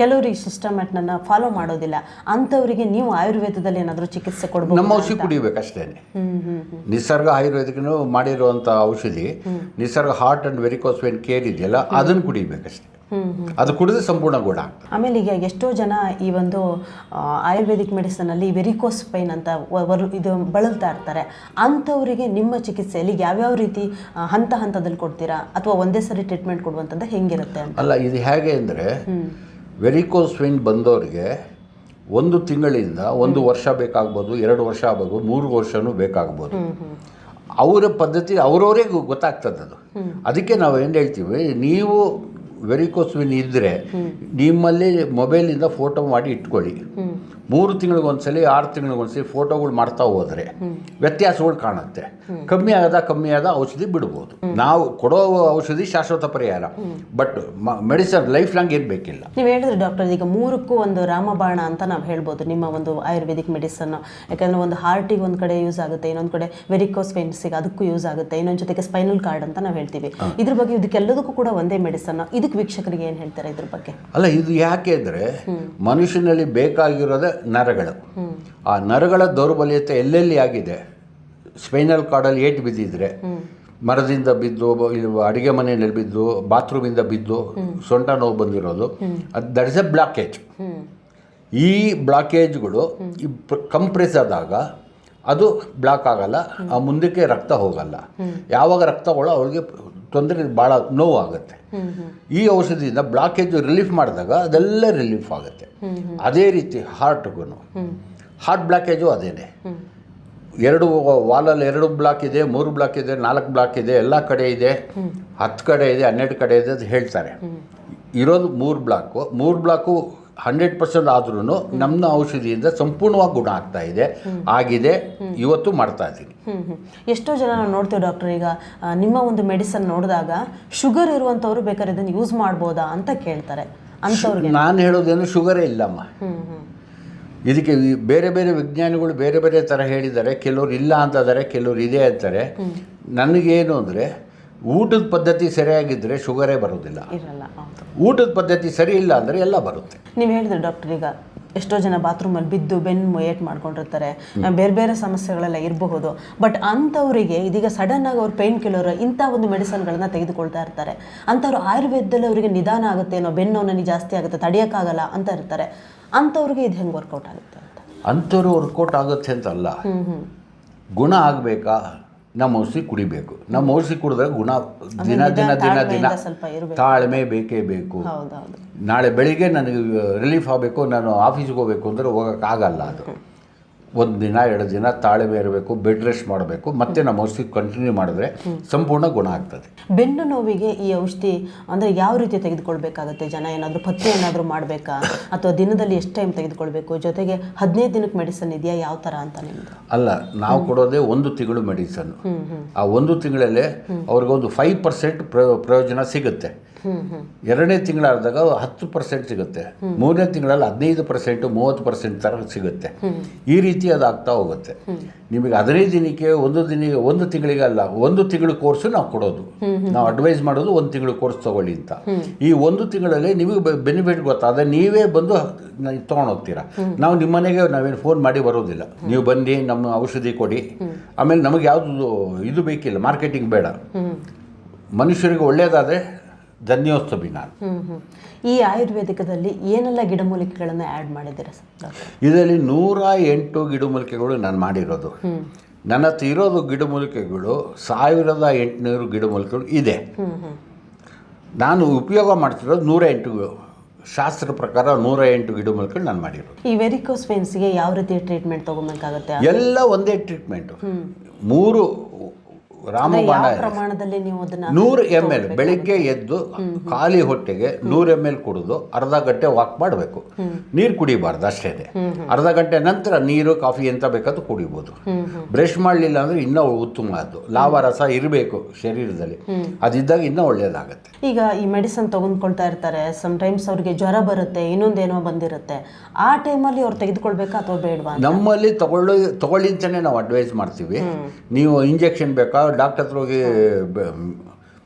ಕೆಲವರು ಈ ಸಿಸ್ಟಮ್ಯಾಟನ್ನ ಫಾಲೋ ಮಾಡೋದಿಲ್ಲ, ಅಂಥವರಿಗೆ ನೀವು ಆಯುರ್ವೇದದಲ್ಲಿ ಏನಾದರೂ ಚಿಕಿತ್ಸೆ ಕೊಡ್ಬೋದು? ನಮ್ಮ ಔಷಧಿ ಕುಡಿಬೇಕು ಅಷ್ಟೇ. ನಿಸರ್ಗ ಆಯುರ್ವೇದಿಕನು ಮಾಡಿರುವಂಥ ಔಷಧಿ ನಿಸರ್ಗ heart and varicose vane care ಇದೆಯಲ್ಲ, ಅದನ್ನು ಕುಡಿಬೇಕಷ್ಟೇ. ಅದು ಕುಡಿದ್ರೆ ಸಂಪೂರ್ಣ ಗುಣ ಆಗ್ತದೆ. ಆಮೇಲೆ ಈಗ ಎಷ್ಟೋ ಜನ ಈ ಒಂದು ಆಯುರ್ವೇದಿಕ್ ಮೆಡಿಸನಲ್ಲಿ ವೆರಿಕೋಸ್ ಪೈನ್ ಅಂತ ಇದು ಬಳಲ್ತಾ ಇರ್ತಾರೆ. ಅಂಥವರಿಗೆ ನಿಮ್ಮ ಚಿಕಿತ್ಸೆಯಲ್ಲಿ ಯಾವ್ಯಾವ ರೀತಿ ಹಂತ ಹಂತದಲ್ಲಿ ಕೊಡ್ತೀರಾ, ಅಥವಾ ಒಂದೇ ಸರಿ ಟ್ರೀಟ್ಮೆಂಟ್ ಕೊಡುವಂಥದ್ದು ಹೆಂಗಿರುತ್ತೆ ಅಂತ? ಅಲ್ಲ, ಇದು ಹೇಗೆ ಅಂದರೆ ವೆರಿಕೋಸ್ ವೇನ್ ಬಂದವರಿಗೆ 1 ತಿಂಗಳಿಂದ 1 ವರ್ಷ ಬೇಕಾಗ್ಬೋದು, 2 ವರ್ಷ ಆಗ್ಬೋದು, 3 ವರ್ಷವೂ ಬೇಕಾಗ್ಬೋದು. ಅವರ ಪದ್ಧತಿ ಅವರವರೇ ಗೊತ್ತಾಗ್ತದೆ ಅದು. ಅದಕ್ಕೆ ನಾವು ಏನು ಹೇಳ್ತೀವಿ, ನೀವು ವೆರಿಕೋಸ್ ವೇನ್ ಇದ್ದರೆ ನಿಮ್ಮಲ್ಲಿ ಮೊಬೈಲಿಂದ ಫೋಟೋ ಮಾಡಿ ಇಟ್ಕೊಳ್ಳಿ. 3 ತಿಂಗಳಿಗೊಂದ್ಸಲಿ 6 ತಿಂಗಳಿಗೊಂದ್ಸಲಿ ಫೋಟೋಗಳು ಮಾಡ್ತಾ ಹೋದರೆ ವ್ಯತ್ಯಾಸಗಳು ಕಾಣುತ್ತೆ. ಕಮ್ಮಿ ಆದ ಔಷಧಿ ಬಿಡ್ಬೋದು. ನಾವು ಕೊಡೋ ಔಷಧಿ ಶಾಶ್ವತ ಪರಿಹಾರ, ಬಟ್ ಮೆಡಿಸನ್ ಲೈಫ್ ಲಾಂಗ್ ಇರಬೇಕಿಲ್ಲ. ನೀವು ಹೇಳಿದ್ರೆ ಡಾಕ್ಟರ್, ಈಗ 3ಕ್ಕೂ ಒಂದು ರಾಮಬಾಣ ಅಂತ ನಾವು ಹೇಳ್ಬೋದು ನಿಮ್ಮ ಒಂದು ಆಯುರ್ವೇದಿಕ್ ಮೆಡಿಸನ್. ಯಾಕಂದರೆ ಒಂದು ಹಾರ್ಟಿಗೆ ಒಂದು ಕಡೆ ಯೂಸ್ ಆಗುತ್ತೆ, ಇನ್ನೊಂದು ಕಡೆ ವೆರಿಕೋಸ್ ವೇನ್ಸಿಗೆ ಅದಕ್ಕೂ ಯೂಸ್ ಆಗುತ್ತೆ, ಇನ್ನೊಂದು ಜೊತೆಗೆ ಸ್ಪೈನಲ್ ಕಾರ್ಡ್ ಅಂತ ನಾವು ಹೇಳ್ತೀವಿ. ಇದ್ರ ಬಗ್ಗೆ ಇದಕ್ಕೆಲ್ಲದಕ್ಕೂ ಕೂಡ ಒಂದೇ ಮೆಡಿಸನ್. ಇದಕ್ಕೆ ವೀಕ್ಷಕರಿಗೆ ಏನು ಹೇಳ್ತಾರೆ ಇದ್ರ ಬಗ್ಗೆ? ಅಲ್ಲ, ಇದು ಯಾಕೆ ಅಂದರೆ ಮನುಷ್ಯನಲ್ಲಿ ಬೇಕಾಗಿರೋದೇ ನರಗಳು. ಆ ನರಗಳ ದೌರ್ಬಲ್ಯತೆ ಎಲ್ಲೆಲ್ಲಿ ಆಗಿದೆ, ಸ್ಪೈನಲ್ ಕಾರ್ಡಲ್ಲಿ ಏಟು ಬಿದ್ದಿದ್ರೆ, ಮರದಿಂದ ಬಿದ್ದು, ಅಡುಗೆ ಮನೆಯಲ್ಲಿ ಬಿದ್ದು, ಬಾತ್ರೂಮಿಂದ ಬಿದ್ದು ಸೊಂಟ ನೋವು ಬಂದಿರೋದು, ಅದು ದಟ್ ಇಸ್ ಎ ಬ್ಲಾಕೇಜ್. ಈ ಬ್ಲಾಕೇಜ್ಗಳು ಕಂಪ್ರೆಸ್ ಆದಾಗ ಅದು ಬ್ಲಾಕ್ ಆಗಲ್ಲ, ಆ ಮುಂದಕ್ಕೆ ರಕ್ತ ಹೋಗಲ್ಲ. ಯಾವಾಗ ರಕ್ತ ಹೋಗಲ್ಲ ಅವ್ರಿಗೆ ತೊಂದರೆ, ಭಾಳ ನೋವಾಗುತ್ತೆ. ಈ ಔಷಧಿಯಿಂದ ಬ್ಲಾಕೇಜ್ ರಿಲೀಫ್ ಮಾಡಿದಾಗ ಅದೆಲ್ಲ ರಿಲೀಫ್ ಆಗುತ್ತೆ. ಅದೇ ರೀತಿ ಹಾರ್ಟ್ ಬ್ಲಾಕೇಜು ಅದೇನೆ. 2 ವಾಲಲ್ಲಿ 2 ಬ್ಲಾಕ್ ಇದೆ, 3 ಬ್ಲಾಕ್ ಇದೆ, 4 ಬ್ಲಾಕ್ ಇದೆ, ಎಲ್ಲ ಕಡೆ ಇದೆ, 10 ಕಡೆ ಇದೆ, 12 ಕಡೆ ಇದೆ ಅಂತ ಹೇಳ್ತಾರೆ. ಇರೋದು 3 ಬ್ಲಾಕು 100% ಆದ್ರೂ ನಮ್ಮ ಔಷಧಿಯಿಂದ ಸಂಪೂರ್ಣವಾಗಿ ಗುಣ ಆಗ್ತಾ ಇದೆ, ಆಗಿದೆ, ಇವತ್ತು ಮಾಡ್ತಾ ಇದ್ದೀನಿ. ಎಷ್ಟೋ ಜನ ನಾವು ನೋಡ್ತೀವಿ ಡಾಕ್ಟರ್, ಈಗ ನಿಮ್ಮ ಒಂದು ಮೆಡಿಸನ್ ನೋಡಿದಾಗ ಶುಗರ್ ಇರುವಂಥವ್ರು ಬೇಕಾದ್ರೆ ಇದನ್ನು ಯೂಸ್ ಮಾಡ್ಬೋದಾ ಅಂತ ಕೇಳ್ತಾರೆ. ಅಂಥವ್ರಿಗೆ ನಾನು ಹೇಳೋದೇನು ಶುಗರೇ ಇಲ್ಲಮ್ಮ. ಇದಕ್ಕೆ ಬೇರೆ ಬೇರೆ ವಿಜ್ಞಾನಿಗಳು ಬೇರೆ ಬೇರೆ ಥರ ಹೇಳಿದ್ದಾರೆ. ಕೆಲವರು ಇಲ್ಲ ಅಂತಿದ್ದಾರೆ, ಕೆಲವರು ಇದೆ ಅಂತಾರೆ. ನನಗೇನು ಅಂದರೆ ಊಟದ ಪದ್ಧತಿ ಸರಿಯಾಗಿದ್ದರೆ ಶುಗರೇ ಬರೋದಿಲ್ಲ. ಊಟದ ಪದ್ಧತಿ ಸರಿ ಇಲ್ಲ ಅಂದರೆ ಎಲ್ಲ ಬರುತ್ತೆ. ನೀವು ಹೇಳಿದ್ರೆ ಡಾಕ್ಟರ್, ಈಗ ಎಷ್ಟೋ ಜನ ಬಾತ್ರೂಮಲ್ಲಿ ಬಿದ್ದು ಬೆನ್ನು ಏಟ್ ಮಾಡ್ಕೊಂಡಿರ್ತಾರೆ, ಬೇರೆ ಬೇರೆ ಸಮಸ್ಯೆಗಳೆಲ್ಲ ಇರಬಹುದು. ಬಟ್ ಅಂಥವರಿಗೆ ಇದೀಗ ಸಡನ್ನಾಗಿ ಅವ್ರು ಪೇನ್ ಕಿಲ್ಲರ್ ಇಂಥ ಒಂದು ಮೆಡಿಸನ್ಗಳನ್ನ ತೆಗೆದುಕೊಳ್ತಾ ಇರ್ತಾರೆ. ಅಂಥವ್ರು ಆಯುರ್ವೇದದಲ್ಲಿ ಅವರಿಗೆ ನಿಧಾನ ಆಗುತ್ತೆ, ಏನೋ ಬೆನ್ನು ನೋವು ಜಾಸ್ತಿ ಆಗುತ್ತೆ, ತಡೆಯೋಕ್ಕಾಗಲ್ಲ ಅಂತ ಇರ್ತಾರೆ. ಅಂಥವ್ರಿಗೆ ಇದು ಹೆಂಗೆ ವರ್ಕೌಟ್ ಆಗುತ್ತೆ ಅಂತ? ಅಂಥವ್ರು ವರ್ಕೌಟ್ ಆಗುತ್ತೆ ಅಂತಲ್ಲ, ಗುಣ ಆಗಬೇಕಾ ನಮ್ಮ ಔಷಧಿ ಕುಡಿಬೇಕು. ನಮ್ಮ ಔಷಧಿ ಕುಡಿದ್ರೆ ಗುಣ ದಿನ ದಿನ ದಿನ ದಿನ ತಾಳ್ಮೆ ಬೇಕೇ ಬೇಕು. ನಾಳೆ ಬೆಳಿಗ್ಗೆ ನನಗೆ ರಿಲೀಫ್ ಆಗಬೇಕು, ನಾನು ಆಫೀಸ್ಗೆ ಹೋಗಬೇಕು ಅಂದರೆ ಹೋಗೋಕ್ಕಾಗಲ್ಲ. ಅದು 1 ದಿನ 2 ದಿನ ತಾಳ್ಮೆ ಇರಬೇಕು, ಬೆಡ್ ರೆಸ್ಟ್ ಮಾಡಬೇಕು, ಮತ್ತೆ ನಮ್ಮ ಔಷಧಿ ಕಂಟಿನ್ಯೂ ಮಾಡಿದ್ರೆ ಸಂಪೂರ್ಣ ಗುಣ ಆಗ್ತದೆ. ಬೆನ್ನು ನೋವಿಗೆ ಈ ಔಷಧಿ ಅಂದರೆ ಯಾವ ರೀತಿ ತೆಗೆದುಕೊಳ್ಬೇಕಾಗುತ್ತೆ? ಜನ ಏನಾದರೂ ಪಥ್ಯ ಏನಾದರೂ ಮಾಡಬೇಕಾ, ಅಥವಾ ದಿನದಲ್ಲಿ ಎಷ್ಟು ಟೈಮ್ ತೆಗೆದುಕೊಳ್ಬೇಕು? ಜೊತೆಗೆ 15 ದಿನಕ್ಕೆ ಮೆಡಿಸನ್ ಇದೆಯಾ, ಯಾವ ಥರ ಅಂತ ನಿಮ್ಮದು? ಅಲ್ಲ, ನಾವು ಕೊಡೋದೇ 1 ತಿಂಗಳು ಮೆಡಿಸನ್. ಆ 1 ತಿಂಗಳಲ್ಲೇ ಅವ್ರಿಗೊಂದು 5% ಪ್ರಯೋಜನ ಸಿಗುತ್ತೆ. 2ನೇ ತಿಂಗಳಾದಾಗ 10% ಸಿಗುತ್ತೆ, 3ನೇ ತಿಂಗಳಲ್ಲಿ 15%, 30% ಥರ ಸಿಗುತ್ತೆ. ಈ ರೀತಿ ಅದಾಗ್ತಾ ಹೋಗುತ್ತೆ. ನಿಮಗೆ 15 ದಿನಕ್ಕೆ 1 ತಿಂಗಳಿಗೆ ಅಲ್ಲ, 1 ತಿಂಗಳ ಕೋರ್ಸು ನಾವು ಕೊಡೋದು. ನಾವು ಅಡ್ವೈಸ್ ಮಾಡೋದು 1 ತಿಂಗಳ ಕೋರ್ಸ್ ತೊಗೊಳ್ಳಿ ಅಂತ. ಈ 1 ತಿಂಗಳಲ್ಲಿ ನಿಮಗೆ ಬೆನಿಫಿಟ್ ಗೊತ್ತಾದರೆ ನೀವೇ ಬಂದು ತೊಗೊಂಡೋಗ್ತೀರಾ. ನಾವು ನಿಮ್ಮ ಮನೆಗೆ ನಾವೇನು ಫೋನ್ ಮಾಡಿ ಬರೋದಿಲ್ಲ. ನೀವು ಬನ್ನಿ, ನಮ್ಮ ಔಷಧಿ ಕೊಡಿ. ಆಮೇಲೆ ನಮಗೆ ಯಾವುದು ಇದು ಬೇಕಿಲ್ಲ, ಮಾರ್ಕೆಟಿಂಗ್ ಬೇಡ. ಮನುಷ್ಯರಿಗೆ ಒಳ್ಳೆಯದಾದರೆ ಧನ್ಯೋಸ್ತಮಿ ನಾನು. ಈ ಆಯುರ್ವೇದಿಕದಲ್ಲಿ ಏನೆಲ್ಲ ಗಿಡಮೂಲಿಕೆಗಳನ್ನು ಆ್ಯಡ್ ಮಾಡಿದ್ದೀರಾ ಸರ್? ಇದರಲ್ಲಿ 108 ಗಿಡಮೂಲಿಕೆಗಳು ನಾನು ಮಾಡಿರೋದು. ನನ್ನ ಹತ್ರ ಇರೋದು ಗಿಡಮೂಲಿಕೆಗಳು 1800 ಗಿಡಮೂಲಿಕೆಗಳು ಇದೆ. ನಾನು ಉಪಯೋಗ ಮಾಡ್ತಿರೋದು 108, ಶಾಸ್ತ್ರ ಪ್ರಕಾರ 108 ಗಿಡಮೂಲಿಕೆಗಳು ನಾನು ಮಾಡಿರೋದು. ಈ ವೆರಿಕೋಸ್ ವೇನ್ಸ್ಗೆ ಯಾವ ರೀತಿ ಟ್ರೀಟ್ಮೆಂಟ್ ತೊಗೊಬೇಕಾಗುತ್ತೆ? ಎಲ್ಲ ಒಂದೇ ಟ್ರೀಟ್ಮೆಂಟು. 3 ರಾಮಬಾಣ ಯಾವ ಪ್ರಮಾಣದಲ್ಲಿ ನೀವು ಅದನ್ನ 100 ml ಬೆಳಿಗ್ಗೆ ಎದ್ದು ಖಾಲಿ ಹೊಟ್ಟೆಗೆ 100 ml ಕುಡಿದು ಅರ್ಧ ಗಂಟೆ ವಾಕ್ ಮಾಡಬೇಕು. ನೀರು ಕುಡಿಬಾರ್ದು ಅಷ್ಟೇ. ಅರ್ಧ ಗಂಟೆ ನಂತರ ನೀರು ಕಾಫಿ ಎಂತ ಬೇಕಾದ್ರೂ ಕುಡಿಬೋದು. ಬ್ರಷ್ ಮಾಡಲಿಲ್ಲ ಅಂದರೆ ಇನ್ನೂ ಉತ್ತಮ. ಅದು ಲಾವಾರಸ ಇರಬೇಕು ಶರೀರದಲ್ಲಿ, ಅದಿದ್ದಾಗ ಇನ್ನೂ ಒಳ್ಳೆಯದಾಗುತ್ತೆ. ಈಗ ಈ ಮೆಡಿಸನ್ ತಗೊಂಡ್ಕೊಳ್ತಾ ಇರ್ತಾರೆ, ಸಮ್ಟೈಮ್ಸ್ ಅವ್ರಿಗೆ ಜ್ವರ ಬರುತ್ತೆ, ಇನ್ನೊಂದೇನೋ ಬಂದಿರುತ್ತೆ, ಆ ಟೈಮಲ್ಲಿ ಅವ್ರು ತೆಗೆದುಕೊಳ್ಬೇಕಾ ಅಥವಾ ಬೇಡವಾ? ನಮ್ಮಲ್ಲಿ ತಗೊಳ್ಳಿ ಅಂತಲೇ ನಾವು ಅಡ್ವೈಸ್ ಮಾಡ್ತೀವಿ. ನೀವು ಇಂಜೆಕ್ಷನ್ ಬೇಕಾ, ಡಾಕ್ಟರ್ ಹತ್ರ ಹೋಗಿ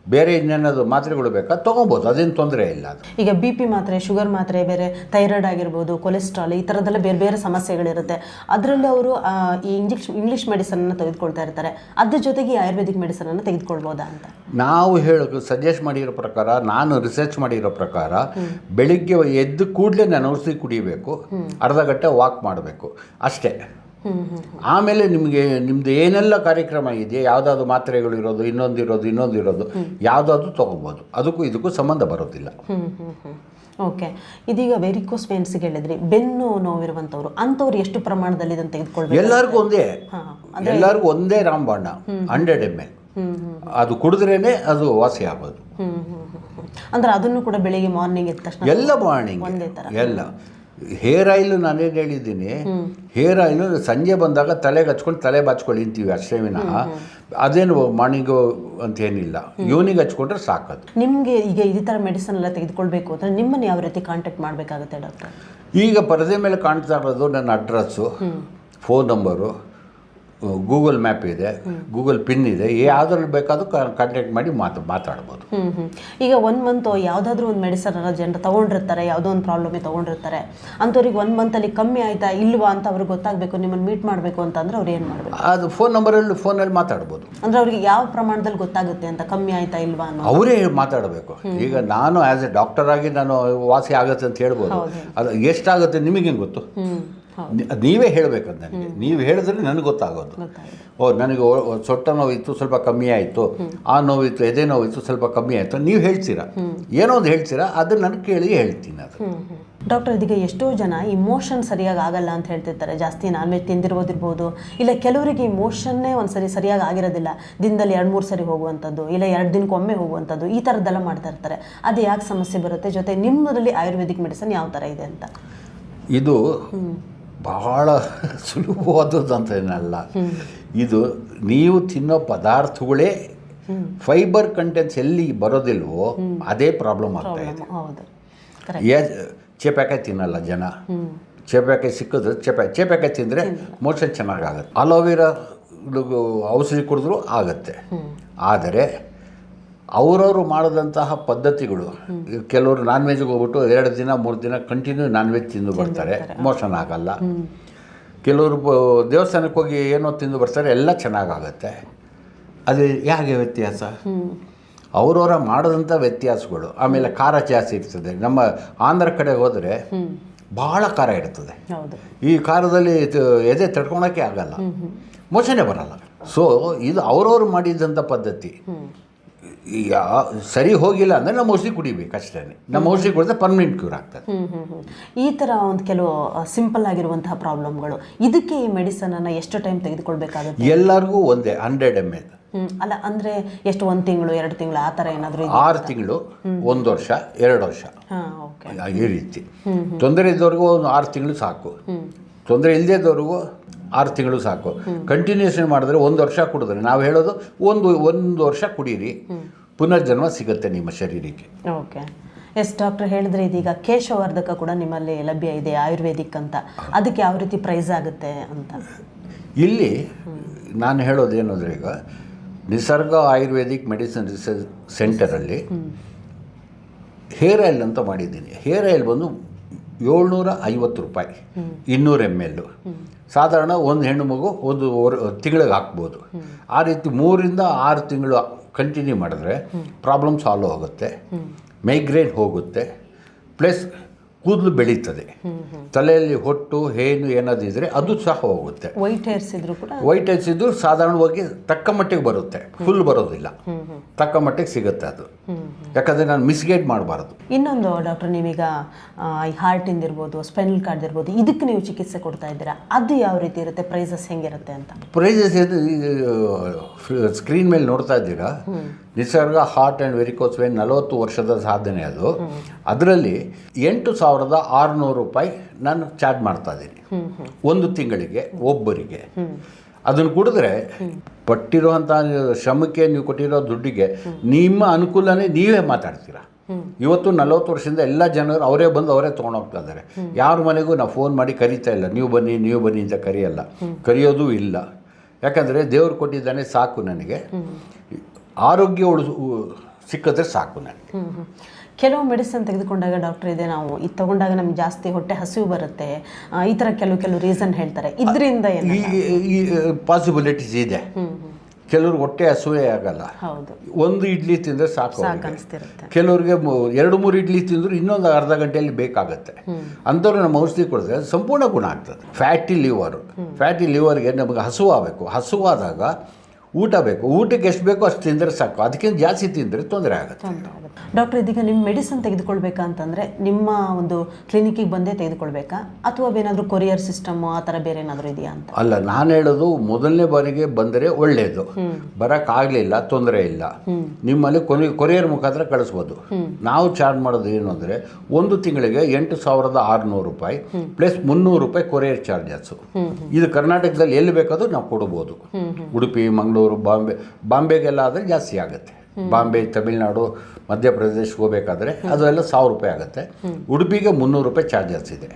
ಬೇರೆ ಇನ್ನೇನಾದ್ರು ಮಾತ್ರೆಗಳು ಬೇಕಾ ತೊಗೊಬೋದು, ಅದೇನು ತೊಂದರೆ ಇಲ್ಲ. ಅದು ಈಗ ಬಿ ಪಿ ಮಾತ್ರೆ, ಶುಗರ್ ಮಾತ್ರೆ, ಬೇರೆ ಥೈರಾಯ್ಡ್ ಆಗಿರ್ಬೋದು, ಕೊಲೆಸ್ಟ್ರಾಲ್, ಈ ಥರದ್ದೆಲ್ಲ ಬೇರೆ ಬೇರೆ ಸಮಸ್ಯೆಗಳಿರುತ್ತೆ. ಅದರಲ್ಲಿ ಅವರು ಈ ಇಂಗ್ಲೀಷ್ ಮೆಡಿಸನನ್ನು ತೆಗೆದುಕೊಳ್ತಾ ಇರ್ತಾರೆ, ಅದ್ರ ಜೊತೆಗೆ ಆಯುರ್ವೇದಿಕ್ ಮೆಡಿಸನನ್ನು ತೆಗೆದುಕೊಳ್ಬೋದಾ ಅಂತ ನಾವು ಸಜೆಸ್ಟ್ ಮಾಡಿರೋ ಪ್ರಕಾರ, ನಾನು ರಿಸರ್ಚ್ ಮಾಡಿರೋ ಪ್ರಕಾರ, ಬೆಳಿಗ್ಗೆ ಎದ್ದು ಕೂಡಲೇ ನಾನು ಔಷಧಿ ಕುಡಿಬೇಕು, ಅರ್ಧ ಗಂಟೆ ವಾಕ್ ಮಾಡಬೇಕು ಅಷ್ಟೇ. ಆಮೇಲೆ ನಿಮ್ಮದು ಏನೆಲ್ಲ ಕಾರ್ಯಕ್ರಮ ಇದೆಯಾ, ಯಾವುದಾದ್ರು ಮಾತ್ರೆಗಳು ಇರೋದು, ಇನ್ನೊಂದಿರೋದು ಯಾವುದಾದ್ರೂ ತೊಗೊಬೋದು. ಅದಕ್ಕೂ ಇದಕ್ಕೂ ಸಂಬಂಧ ಬರೋದಿಲ್ಲ. ಓಕೆ. ಇದೀಗ ವೆರಿಕೋಸ್ ವೇನ್ಸ್ಗೆ ಹೇಳಿದ್ರಿ, ಬೆನ್ನು ನೋವಿರುವಂಥವ್ರು, ಅಂಥವ್ರು ಎಷ್ಟು ಪ್ರಮಾಣದಲ್ಲಿ ಇದನ್ನು ತೆಗೆದುಕೊಳ್ಬೇಕು? ಎಲ್ಲರಿಗೂ ಒಂದೇ ರಾಮಬಾಣ 100 ml. ಅದು ಕುಡಿದ್ರೇನೆ ಅದು ವಾಸಿ ಆಗೋದು. ಅಂದ್ರೆ ಅದನ್ನು ಕೂಡ ಬೆಳಿಗ್ಗೆ ಮಾರ್ನಿಂಗ್ ಎದ್ದ ತಕ್ಷಣ ಎಲ್ಲ ಮಾರ್ನಿಂಗ್ ಒಂದೇ ಥರ ಎಲ್ಲ. ಹೇರ್ ಆಯಿಲ್ ನಾನೇನು ಹೇಳಿದ್ದೀನಿ, ಹೇರ್ ಆಯಿಲು ಸಂಜೆ ಬಂದಾಗ ತಲೆಗೆ ಹಚ್ಕೊಂಡು ತಲೆ ಬಾಚ್ಕೊಳ್ಳಿ ಅಂತೀವಿ ಅಷ್ಟೇ ವಿನಃ ಅದೇನು ಮಾರ್ನಿಂಗು ಅಂತ ಏನಿಲ್ಲ, ಇವನಿಗೆ ಹಚ್ಕೊಂಡ್ರೆ ಸಾಕದು. ನಿಮಗೆ ಈಗ ಈ ಥರ ಮೆಡಿಸನ್ ಎಲ್ಲ ತೆಗೆದುಕೊಳ್ಬೇಕು ಅಂದರೆ ನಿಮ್ಮನ್ನು ಯಾವ ರೀತಿ ಕಾಂಟ್ಯಾಕ್ಟ್ ಮಾಡಬೇಕಾಗುತ್ತೆ ಡಾಕ್ಟರ್? ಈಗ ಪರದೆ ಮೇಲೆ ಕಾಣ್ತಾ ಇರೋದು ನನ್ನ address, phone number, Google map ಇದೆ, ಗೂಗಲ್ ಪಿನ್ ಇದೆ, ಯಾವುದ್ರಲ್ಲಿ ಬೇಕಾದ್ರೂ ಕಾಂಟ್ಯಾಕ್ಟ್ ಮಾಡಿ ಮಾತಾಡ್ಬೋದು. ಈಗ 1 ಮಂತ್ ಯಾವುದಾದ್ರೂ ಒಂದು ಮೆಡಿಸನ್ ಜನರು ತೊಗೊಂಡಿರ್ತಾರೆ, ಯಾವುದೋ ಒಂದು ಪ್ರಾಬ್ಲಮಿಗೆ ತೊಗೊಂಡಿರ್ತಾರೆ, ಅಂಥವ್ರಿಗೆ 1 ಮಂತಲ್ಲಿ ಕಮ್ಮಿ ಆಯಿತಾ ಇಲ್ವಾ ಅಂತ ಅವ್ರಿಗೆ ಗೊತ್ತಾಗಬೇಕು, ನಿಮ್ಮನ್ನು ಮೀಟ್ ಮಾಡಬೇಕು ಅಂತಂದ್ರೆ ಅವ್ರು ಏನು ಮಾಡಬೇಕು? ಅದು ಫೋನಲ್ಲಿ ಮಾತಾಡ್ಬೋದು. ಅಂದರೆ ಅವ್ರಿಗೆ ಯಾವ ಪ್ರಮಾಣದಲ್ಲಿ ಗೊತ್ತಾಗುತ್ತೆ ಅಂತ, ಕಮ್ಮಿ ಆಯಿತಾ ಇಲ್ವಾ ಅನ್ನೋ ಅವರೇ ಮಾತಾಡಬೇಕು. ಈಗ ನಾನು ಆ್ಯಸ್ ಎ ಡಾಕ್ಟರ್ ಆಗಿ ನಾನು ವಾಸಿ ಆಗುತ್ತೆ ಅಂತ ಹೇಳ್ಬೋದು, ಅದು ಎಷ್ಟಾಗುತ್ತೆ ನಿಮಗೇನು ಗೊತ್ತು? ನೀವೇ ಹೇಳಬೇಕಂತ ನನಗೆ, ನೀವು ಹೇಳಿದ್ರೆ ನನಗೆ ಗೊತ್ತಾಗೋದು. ನನಗೆ ಸೊಟ್ಟ ನೋವಿತ್ತು ಸ್ವಲ್ಪ ಕಮ್ಮಿ ಆಯಿತು, ಆ ನೋವಿತ್ತು, ಎದೆ ನೋವಿತ್ತು ಸ್ವಲ್ಪ ಕಮ್ಮಿ ಆಯಿತು, ನೀವು ಹೇಳ್ತೀರಾ, ಏನೋ ಒಂದು ಹೇಳ್ತೀರಾ, ಅದನ್ನು ನನಗೆ ಕೇಳಿ ಹೇಳ್ತೀನಿ. ಅದು ಡಾಕ್ಟರ್, ಇದೀಗ ಎಷ್ಟೋ ಜನ ಈ ಮೋಷನ್ ಸರಿಯಾಗಿ ಆಗಲ್ಲ ಅಂತ ಹೇಳ್ತಿರ್ತಾರೆ. ಜಾಸ್ತಿ ನಾನ್ ವೆಜ್ ತಿಂದಿರ್ಬೋದಿರ್ಬೋದು, ಇಲ್ಲ ಕೆಲವರಿಗೆ ಈ ಮೋಷನ್ನೇ ಒಂದ್ಸರಿ ಸರಿಯಾಗಿ ಆಗಿರೋದಿಲ್ಲ, ದಿನದಲ್ಲಿ 2-3 ಸರಿ ಹೋಗುವಂಥದ್ದು, ಇಲ್ಲ 2 ದಿನಕ್ಕೊಮ್ಮೆ ಹೋಗುವಂಥದ್ದು, ಈ ಥರದ್ದೆಲ್ಲ ಮಾಡ್ತಾ ಇರ್ತಾರೆ. ಅದು ಯಾಕೆ ಸಮಸ್ಯೆ ಬರುತ್ತೆ? ಜೊತೆ ನಿಮ್ಮದ್ರಲ್ಲಿ ಆಯುರ್ವೇದಿಕ್ ಮೆಡಿಸನ್ ಯಾವ ಥರ ಇದೆ ಅಂತ? ಇದು ಬಹಳ ಸುಲಭವಾದದ್ದು ಅಂತ ಏನಲ್ಲ. ಇದು ನೀವು ತಿನ್ನೋ ಪದಾರ್ಥಗಳೇ ಫೈಬರ್ ಕಂಟೆಂಟ್ಸ್ ಎಲ್ಲಿ ಬರೋದಿಲ್ವೋ ಅದೇ ಪ್ರಾಬ್ಲಮ್ ಆಗ್ತಾ ಇದೆ. ಚೇಪೆಕಾಯಿ ತಿನ್ನಲ್ಲ ಜನ, ಚೇಪೆಕಾಯಿ ಸಿಕ್ಕಿದ್ರೆ ಚೇಪೆಕಾಯಿ ತಿಂದರೆ ಮೋಷನ್ ಚೆನ್ನಾಗಾಗುತ್ತೆ. ಅಲೋವೆರಾ ಔಷಧಿ ಕುಡಿದ್ರೂ ಆಗುತ್ತೆ. ಆದರೆ ಅವರವರು ಮಾಡಿದಂತಹ ಪದ್ಧತಿಗಳು, ಕೆಲವರು ನಾನ್ ವೆಜ್ಗೆ ಹೋಗ್ಬಿಟ್ಟು 2 ದಿನ 3 ದಿನ ಕಂಟಿನ್ಯೂ ನಾನ್ ವೆಜ್ ತಿಂದು ಬರ್ತಾರೆ, ಮೋಷನ್ ಆಗಲ್ಲ. ಕೆಲವರು ದೇವಸ್ಥಾನಕ್ಕೆ ಹೋಗಿ ಏನೋ ತಿಂದು ಬರ್ತಾರೆ, ಎಲ್ಲ ಚೆನ್ನಾಗಾಗತ್ತೆ. ಅದು ಹೇಗೆ ವ್ಯತ್ಯಾಸ? ಅವರವರ ಮಾಡೋದಂಥ ವ್ಯತ್ಯಾಸಗಳು. ಆಮೇಲೆ ಖಾರ ಜಾಸ್ತಿ ಇರ್ತದೆ. ನಮ್ಮ ಆಂಧ್ರ ಕಡೆ ಹೋದರೆ ಭಾಳ ಖಾರ ಇರ್ತದೆ. ಈ ಖಾರದಲ್ಲಿ ಎದೆ ತಡ್ಕೊಳಕ್ಕೆ ಆಗಲ್ಲ, ಮೋಷನೇ ಬರಲ್ಲ. ಸೊ ಇದು ಅವರವರು ಮಾಡಿದಂಥ ಪದ್ಧತಿ. ಈಗ ಸರಿ ಹೋಗಿಲ್ಲ ಅಂದರೆ ನಮ್ಮ ಔಷಧಿ ಕುಡಿಬೇಕು ಅಷ್ಟೇ. ನಮ್ಮ ಔಷಧಿ ಕುಡಿದ್ರೆ ಪರ್ಮನೆಂಟ್ ಕ್ಯೂರ್ ಆಗ್ತದೆ. ಈ ಥರ ಒಂದು ಕೆಲವು ಸಿಂಪಲ್ ಆಗಿರುವಂತಹ ಪ್ರಾಬ್ಲಮ್ಗಳು, ಇದಕ್ಕೆ ಈ ಮೆಡಿಸನನ್ನು ಎಷ್ಟು ಟೈಮ್ ತೆಗೆದುಕೊಳ್ಬೇಕಾಗುತ್ತೆ? ಎಲ್ಲರಿಗೂ ಒಂದೇ 100 ml. ಅಲ್ಲ ಅಂದರೆ ಎಷ್ಟು, 1 ತಿಂಗಳು 2 ತಿಂಗಳು ಆ ಥರ ಏನಾದರೂ? 6 ತಿಂಗಳು, 1 ವರ್ಷ, 2 ವರ್ಷ, ಈ ರೀತಿ. ತೊಂದರೆ ಇದ್ದವ್ರಿಗೂ 6 ತಿಂಗಳು ಸಾಕು, ತೊಂದರೆ ಇಲ್ಲದೇದವ್ರಿಗೂ 6 ತಿಂಗಳು ಸಾಕು. ಕಂಟಿನ್ಯೂಷನ್ ಮಾಡಿದ್ರೆ 1 ವರ್ಷ ಕುಡಿದ್ರೆ, ನಾವು ಹೇಳೋದು ಒಂದು ವರ್ಷ ಕುಡೀರಿ, ಪುನರ್ಜನ್ಮ ಸಿಗುತ್ತೆ ನಿಮ್ಮ ಶರೀರಕ್ಕೆ. ಓಕೆ. ಎಸ್ ಡಾಕ್ಟರ್, ಹೇಳಿದ್ರೆ ಇದೀಗ ಕೇಶವರ್ಧಕ ಕೂಡ ನಿಮ್ಮಲ್ಲಿ ಲಭ್ಯ ಇದೆ ಆಯುರ್ವೇದಿಕ್ ಅಂತ, ಅದಕ್ಕೆ ಯಾವ ರೀತಿ ಪ್ರೈಸ್ ಆಗುತ್ತೆ ಅಂತ? ಇಲ್ಲಿ ನಾನು ಹೇಳೋದೇನು ಅಂದರೆ, ಈಗ ನಿಸರ್ಗ ಆಯುರ್ವೇದಿಕ್ ಮೆಡಿಸಿನ್ ರಿಸರ್ಚ್ ಸೆಂಟರಲ್ಲಿ ಹೇರ್ ಆಯಿಲ್ ಅಂತ ಮಾಡಿದ್ದೀನಿ. ಹೇರ್ ಆಯಿಲ್ ಬಂದು 750 ರೂಪಾಯಿ 200 ml. ಸಾಧಾರಣ ಒಂದು ಹೆಣ್ಣು ಮಗು 1 ತಿಂಗಳಿಗೆ ಹಾಕ್ಬೋದು. ಆ ರೀತಿ 3 ರಿಂದ 6 ತಿಂಗಳು ಕಂಟಿನ್ಯೂ ಮಾಡಿದ್ರೆ ಪ್ರಾಬ್ಲಮ್ ಸಾಲ್ವ್ ಆಗುತ್ತೆ, ಮೈಗ್ರೇನ್ ಹೋಗುತ್ತೆ, ಪ್ಲಸ್ ಕೂದಲು ಬೆಳೀತದೆ. ತಲೆಯಲ್ಲಿ ಹೊಟ್ಟು ಹೇನು ಏನಾದಿದ್ರೆ ಅದು ಸಹ ಹೋಗುತ್ತೆ. ವೈಟ್ ಹೇರ್ಸ್ ಇದ್ರು ಕೂಡ ವೈಟ್ ಹೇರ್ಸ್ ಇದ್ದು ಸಾಧಾರಣವಾಗಿ ತಕ್ಕ ಮಟ್ಟಿಗೆ ಬರುತ್ತೆ, ಫುಲ್ ಬರೋದಿಲ್ಲ, ತಕ್ಕ ಮಟ್ಟಿಗೆ ಸಿಗುತ್ತೆ ಅದು. ಯಾಕಂದರೆ ನಾನು ಮಿಸ್ಗೈಡ್ ಮಾಡಬಾರ್ದು. ಇನ್ನೊಂದು ಡಾಕ್ಟರ್, ನೀವೀಗ ಈ ಹಾರ್ಟಿಂದ ಇರ್ಬೋದು, ಸ್ಪೈನಲ್ ಕಾರ್ಡ್ ಇರ್ಬೋದು, ಇದಕ್ಕೆ ನೀವು ಚಿಕಿತ್ಸೆ ಕೊಡ್ತಾ ಇದ್ದೀರಾ, ಅದು ಯಾವ ರೀತಿ ಇರುತ್ತೆ, ಪ್ರೈಸಸ್ ಹೆಂಗಿರುತ್ತೆ ಅಂತ? ಪ್ರೈಸಸ್ ಸ್ಕ್ರೀನ್ ಮೇಲೆ ನೋಡ್ತಾ ಇದ್ದೀರಾ, ನಿಸರ್ಗ ಹಾರ್ಟ್ ಆ್ಯಂಡ್ ವೆರಿಕೋಸ್ ವೇನ್ 40 ವರ್ಷದ ಸಾಧನೆ ಅದು. ಅದರಲ್ಲಿ 8,600 ರೂಪಾಯಿ ನಾನು ಚಾರ್ಜ್ ಮಾಡ್ತಾ ಇದ್ದೀನಿ ಒಂದು ತಿಂಗಳಿಗೆ ಒಬ್ಬರಿಗೆ. ಅದನ್ನು ಕುಡಿದ್ರೆ ಪಟ್ಟಿರುವಂಥ ಶ್ರಮಕ್ಕೆ ನೀವು ಕೊಟ್ಟಿರೋ ದುಡ್ಡಿಗೆ ನಿಮ್ಮ ಅನುಕೂಲನೇ ನೀವೇ ಮಾತಾಡ್ತೀರಾ. ಇವತ್ತು 40 ವರ್ಷದಿಂದ ಎಲ್ಲ ಜನರು ಅವರೇ ಬಂದು ಅವರೇ ತೊಗೊಂಡೋಗ್ತಾ ಇದ್ದಾರೆ. ಯಾರ ಮನೆಗೂ ನಾವು ಫೋನ್ ಮಾಡಿ ಕರೀತಾ ಇಲ್ಲ, ನೀವು ಬನ್ನಿ ಅಂತ ಕರೆಯಲ್ಲ, ಕರೆಯೋದು ಇಲ್ಲ. ಯಾಕಂದರೆ ದೇವ್ರು ಕೊಟ್ಟಿದ್ದಾನೆ, ಸಾಕು ನನಗೆ ಆರೋಗ್ಯ ಸಿಕ್ಕಿದ್ರೆ ಸಾಕು ನನಗೆ. ಕೆಲವು ಮೆಡಿಸಿನ್ ತೆಗೆದುಕೊಂಡಾಗ ಡಾಕ್ಟರ್, ಇದೆ ನಾವು ಇದು ತಗೊಂಡಾಗ ನಮ್ಗೆ ಜಾಸ್ತಿ ಹೊಟ್ಟೆ ಹಸಿವು ಬರುತ್ತೆ, ಈ ಥರ ಕೆಲವು ರೀಸನ್ ಹೇಳ್ತಾರೆ, ಇದರಿಂದ ಈ ಪಾಸಿಬಿಲಿಟೀಸ್ ಇದೆ. ಕೆಲವ್ರಿಗೆ ಹೊಟ್ಟೆ ಹಸುವೆ ಆಗಲ್ಲ, ಒಂದು ಇಡ್ಲಿ ತಿಂದರೆ ಸಾಕು. ಕೆಲವ್ರಿಗೆ 2-3 ಇಡ್ಲಿ ತಿಂದರೂ ಇನ್ನೊಂದು ಅರ್ಧ ಗಂಟೆಯಲ್ಲಿ ಬೇಕಾಗುತ್ತೆ. ಅಂಥವ್ರು ನಮ್ಮ ಔಷಧಿ ಕೊಡಿದ್ರೆ ಸಂಪೂರ್ಣ ಗುಣ ಆಗ್ತದೆ. ಫ್ಯಾಟಿ ಲಿವರ್ಗೆ ನಮಗೆ ಹಸುವಾಗಬೇಕು. ಹಸುವಾದಾಗ ಊಟ ಬೇಕು. ಊಟಕ್ಕೆ ಎಷ್ಟು ಬೇಕೋ ಅಷ್ಟು ತಿಂದರೆ ಸಾಕು. ಅದಕ್ಕಿಂತ ಜಾಸ್ತಿ ತಿಂದರೆ ತೊಂದರೆ ಆಗುತ್ತೆ. ಡಾಕ್ಟರ್, ಇದೀಗ ನಿಮ್ಮ ಮೆಡಿಸಿನ್ ತೆಗೆದುಕೊಳ್ಬೇಕಾ ಅಂತಂದರೆ ನಿಮ್ಮ ಒಂದು ಕ್ಲಿನಿಕ್ಕಿಗೆ ಬಂದೇ ತೆಗೆದುಕೊಳ್ಬೇಕಾ, ಅಥವಾ ಏನಾದರೂ ಕೊರಿಯರ್ ಸಿಸ್ಟಮ್ ಆ ಥರ ಬೇರೆ ಏನಾದರೂ ಇದೆಯಾ ಅಂತ? ಅಲ್ಲ, ನಾನು ಹೇಳೋದು ಮೊದಲನೇ ಬಾರಿಗೆ ಬಂದರೆ ಒಳ್ಳೆಯದು. ಬರೋಕ್ಕಾಗಲಿಲ್ಲ, ತೊಂದರೆ ಇಲ್ಲ, ನಿಮ್ಮಲ್ಲಿ ಕೊರಿಯರ್ ಮುಖಾಂತರ ಕಳಿಸ್ಬೋದು. ನಾವು ಚಾರ್ಜ್ ಮಾಡೋದು ಏನು ಅಂದರೆ ಒಂದು ತಿಂಗಳಿಗೆ 8,600 ರೂಪಾಯಿ ಪ್ಲಸ್ 300 ರೂಪಾಯಿ ಕೊರಿಯರ್ ಚಾರ್ಜಸ್ಸು. ಇದು ಕರ್ನಾಟಕದಲ್ಲಿ ಎಲ್ಲಿ ಬೇಕಾದರೂ ನಾವು ಕೊಡ್ಬೋದು. ಉಡುಪಿ, ಮಂಗಳೂರು, ಬಾಂಬೆಗೆಲ್ಲ ಆದರೆ ಜಾಸ್ತಿ ಆಗುತ್ತೆ. ಬಾಂಬೆ, ತಮಿಳುನಾಡು, ಮಧ್ಯಪ್ರದೇಶಕ್ಕೆ ಹೋಗಬೇಕಾದ್ರೆ ಅದೆಲ್ಲ 1,000 ರೂಪಾಯಿ ಆಗುತ್ತೆ. ಉಡುಪಿಗೆ 300 ರೂಪಾಯಿ ಚಾರ್ಜಸ್ ಇದೆ.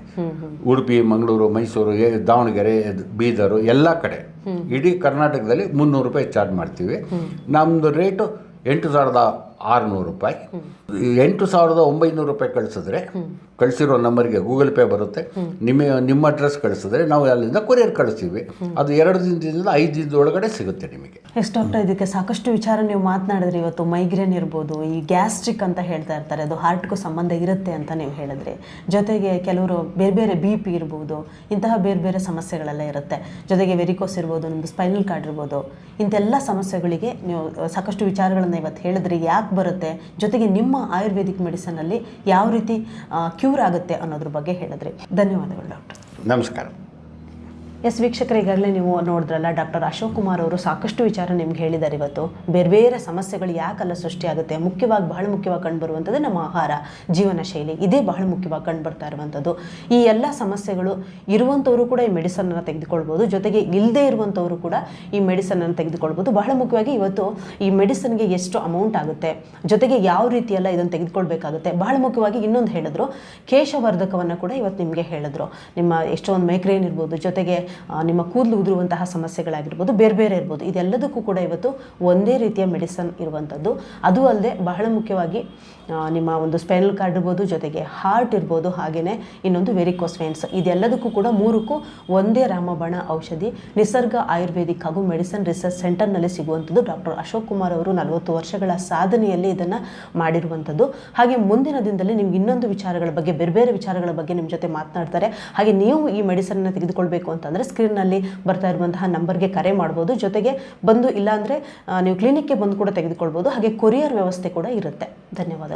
ಉಡುಪಿ, ಮಂಗಳೂರು, ಮೈಸೂರು, ದಾವಣಗೆರೆ, ಬೀದರು ಎಲ್ಲ ಕಡೆ ಇಡೀ ಕರ್ನಾಟಕದಲ್ಲಿ 300 ರೂಪಾಯಿ ಚಾರ್ಜ್ ಮಾಡ್ತೀವಿ. ನಮ್ಮದು ರೇಟು 8,600 ರೂಪಾಯಿ. 8,900 ರೂಪಾಯಿ ಕಳಿಸಿದ್ರೆ ಕಳಿಸಿರೋ ನಂಬರ್ಗೆ ಗೂಗಲ್ ಪೇ ಬರುತ್ತೆ. ನಿಮ್ಮ ಅಡ್ರೆಸ್ ಕಳಿಸಿದ್ರೆ ನಾವು ಅಲ್ಲಿಂದ ಕೊರಿಯರ್ ಕಳಿಸ್ತೀವಿ. ಅದು 2 ದಿನದಿಂದ 5 ದಿನದ ಒಳಗಡೆ ಸಿಗುತ್ತೆ ನಿಮಗೆ. ಎಸ್ ಡಾಕ್ಟರ್, ಇದಕ್ಕೆ ಸಾಕಷ್ಟು ವಿಚಾರ ನೀವು ಮಾತನಾಡಿದ್ರಿ ಇವತ್ತು. ಮೈಗ್ರೇನ್ ಇರ್ಬೋದು, ಈ ಗ್ಯಾಸ್ಟ್ರಿಕ್ ಅಂತ ಹೇಳ್ತಾ ಇರ್ತಾರೆ, ಅದು ಹಾರ್ಟ್ಗೂ ಸಂಬಂಧ ಇರುತ್ತೆ ಅಂತ ನೀವು ಹೇಳಿದ್ರಿ. ಜೊತೆಗೆ ಕೆಲವರು ಬೇರೆ BP ಇರ್ಬೋದು, ಇಂತಹ ಬೇರೆ ಸಮಸ್ಯೆಗಳೆಲ್ಲ ಇರುತ್ತೆ. ಜೊತೆಗೆ ವೆರಿಕೋಸ್ ಇರ್ಬೋದು, ನಿಮ್ಮದು ಸ್ಪೈನಲ್ ಕಾರ್ಡ್ ಇರ್ಬೋದು, ಇಂಥೆಲ್ಲ ಸಮಸ್ಯೆಗಳಿಗೆ ನೀವು ಸಾಕಷ್ಟು ವಿಚಾರಗಳನ್ನು ಇವತ್ತು ಹೇಳಿದ್ರಿ. ಯಾಕೆ ಬರುತ್ತೆ, ಜೊತೆಗೆ ನಿಮ್ಮ ಆಯುರ್ವೇದಿಕ್ ಮೆಡಿಸನಲ್ಲಿ ಯಾವ ರೀತಿ ಕ್ಯೂರ್ ಆಗುತ್ತೆ ಅನ್ನೋದ್ರ ಬಗ್ಗೆ ಹೇಳಿದ್ರಿ. ಧನ್ಯವಾದಗಳು ಡಾಕ್ಟರ್. ನಮಸ್ಕಾರ. ಎಸ್ ವೀಕ್ಷಕರು, ಈಗಾಗಲೇ ನೀವು ನೋಡಿದ್ರಲ್ಲ, ಡಾಕ್ಟರ್ ಅಶೋಕ್ ಕುಮಾರ್ ಅವರು ಸಾಕಷ್ಟು ವಿಚಾರ ನಿಮ್ಗೆ ಹೇಳಿದ್ದಾರೆ ಇವತ್ತು. ಬೇರೆ ಸಮಸ್ಯೆಗಳು ಯಾಕೆಲ್ಲ ಸೃಷ್ಟಿಯಾಗುತ್ತೆ, ಬಹಳ ಮುಖ್ಯವಾಗಿ ಕಂಡುಬರುವಂಥದ್ದು ನಮ್ಮ ಆಹಾರ, ಜೀವನ ಶೈಲಿ, ಇದೇ ಬಹಳ ಮುಖ್ಯವಾಗಿ ಕಂಡುಬರ್ತಾ ಇರುವಂಥದ್ದು. ಈ ಎಲ್ಲ ಸಮಸ್ಯೆಗಳು ಇರುವಂಥವರು ಕೂಡ ಈ ಮೆಡಿಸನನ್ನು ತೆಗೆದುಕೊಳ್ಬೋದು, ಜೊತೆಗೆ ಇಲ್ಲದೇ ಇರುವಂಥವರು ಕೂಡ ಈ ಮೆಡಿಸನನ್ನು ತೆಗೆದುಕೊಳ್ಬೋದು. ಬಹಳ ಮುಖ್ಯವಾಗಿ ಇವತ್ತು ಈ ಮೆಡಿಸನ್ಗೆ ಎಷ್ಟು ಅಮೌಂಟ್ ಆಗುತ್ತೆ, ಜೊತೆಗೆ ಯಾವ ರೀತಿಯೆಲ್ಲ ಇದನ್ನು ತೆಗೆದುಕೊಳ್ಬೇಕಾಗುತ್ತೆ. ಬಹಳ ಮುಖ್ಯವಾಗಿ ಇನ್ನೊಂದು ಹೇಳಿದ್ರು, ಕೇಶವರ್ಧಕವನ್ನು ಕೂಡ ಇವತ್ತು ನಿಮಗೆ ಹೇಳಿದ್ರು. ನಿಮ್ಮ ಎಷ್ಟೊಂದು ಮೈಗ್ರೇನ್ ಇರ್ಬೋದು, ಜೊತೆಗೆ ನಿಮ್ಮ ಕೂದಲು ಉದುರುವಂತಹ ಸಮಸ್ಯೆಗಳಾಗಿರ್ಬೋದು, ಬೇರೆ ಇರ್ಬೋದು, ಇದೆಲ್ಲದಕ್ಕೂ ಕೂಡ ಇವತ್ತು ಒಂದೇ ರೀತಿಯ ಮೆಡಿಸನ್ ಇರುವಂಥದ್ದು. ಅದು ಅಲ್ಲದೆ ಬಹಳ ಮುಖ್ಯವಾಗಿ ನಿಮ್ಮ ಒಂದು ಸ್ಪೈನಲ್ ಕಾರ್ಡ್ ಇರ್ಬೋದು, ಜೊತೆಗೆ ಹಾರ್ಟ್ ಇರ್ಬೋದು, ಹಾಗೆಯೇ ಇನ್ನೊಂದು ವೆರಿಕೋಸ್ ವೇನ್ಸ್, ಇದೆಲ್ಲದಕ್ಕೂ ಕೂಡ 3ಕ್ಕೂ ಒಂದೇ ರಾಮಬಾಣ ಔಷಧಿ ನಿಸರ್ಗ ಆಯುರ್ವೇದಿಕ್ ಹಾಗೂ ಮೆಡಿಸಿನ್ ರಿಸರ್ಚ್ ಸೆಂಟರ್ನಲ್ಲಿ ಸಿಗುವಂಥದ್ದು. ಡಾಕ್ಟರ್ ಅಶೋಕ್ ಕುಮಾರ್ ಅವರು 40 ವರ್ಷಗಳ ಸಾಧನೆಯಲ್ಲಿ ಇದನ್ನು ಮಾಡಿರುವಂಥದ್ದು. ಹಾಗೆ ಮುಂದಿನ ದಿನದಲ್ಲಿ ನಿಮ್ಗೆ ಇನ್ನೊಂದು ವಿಚಾರಗಳ ಬಗ್ಗೆ, ಬೇರೆ ವಿಚಾರಗಳ ಬಗ್ಗೆ ನಿಮ್ಮ ಜೊತೆ ಮಾತನಾಡ್ತಾರೆ. ಹಾಗೆ ನೀವು ಈ ಮೆಡಿಸನ್ನ ತೆಗೆದುಕೊಳ್ಬೇಕು ಅಂತಂದರೆ ಸ್ಕ್ರೀನ್ನಲ್ಲಿ ಬರ್ತಾ ಇರುವಂತಹ ನಂಬರ್ಗೆ ಕರೆ ಮಾಡ್ಬೋದು. ಜೊತೆಗೆ ಬಂದು, ಇಲ್ಲಾಂದರೆ ನೀವು ಕ್ಲಿನಿಕ್ಗೆ ಬಂದು ಕೂಡ ತೆಗೆದುಕೊಳ್ಬೋದು. ಹಾಗೆ ಕೊರಿಯರ್ ವ್ಯವಸ್ಥೆ ಕೂಡ ಇರುತ್ತೆ. ಧನ್ಯವಾದಗಳು.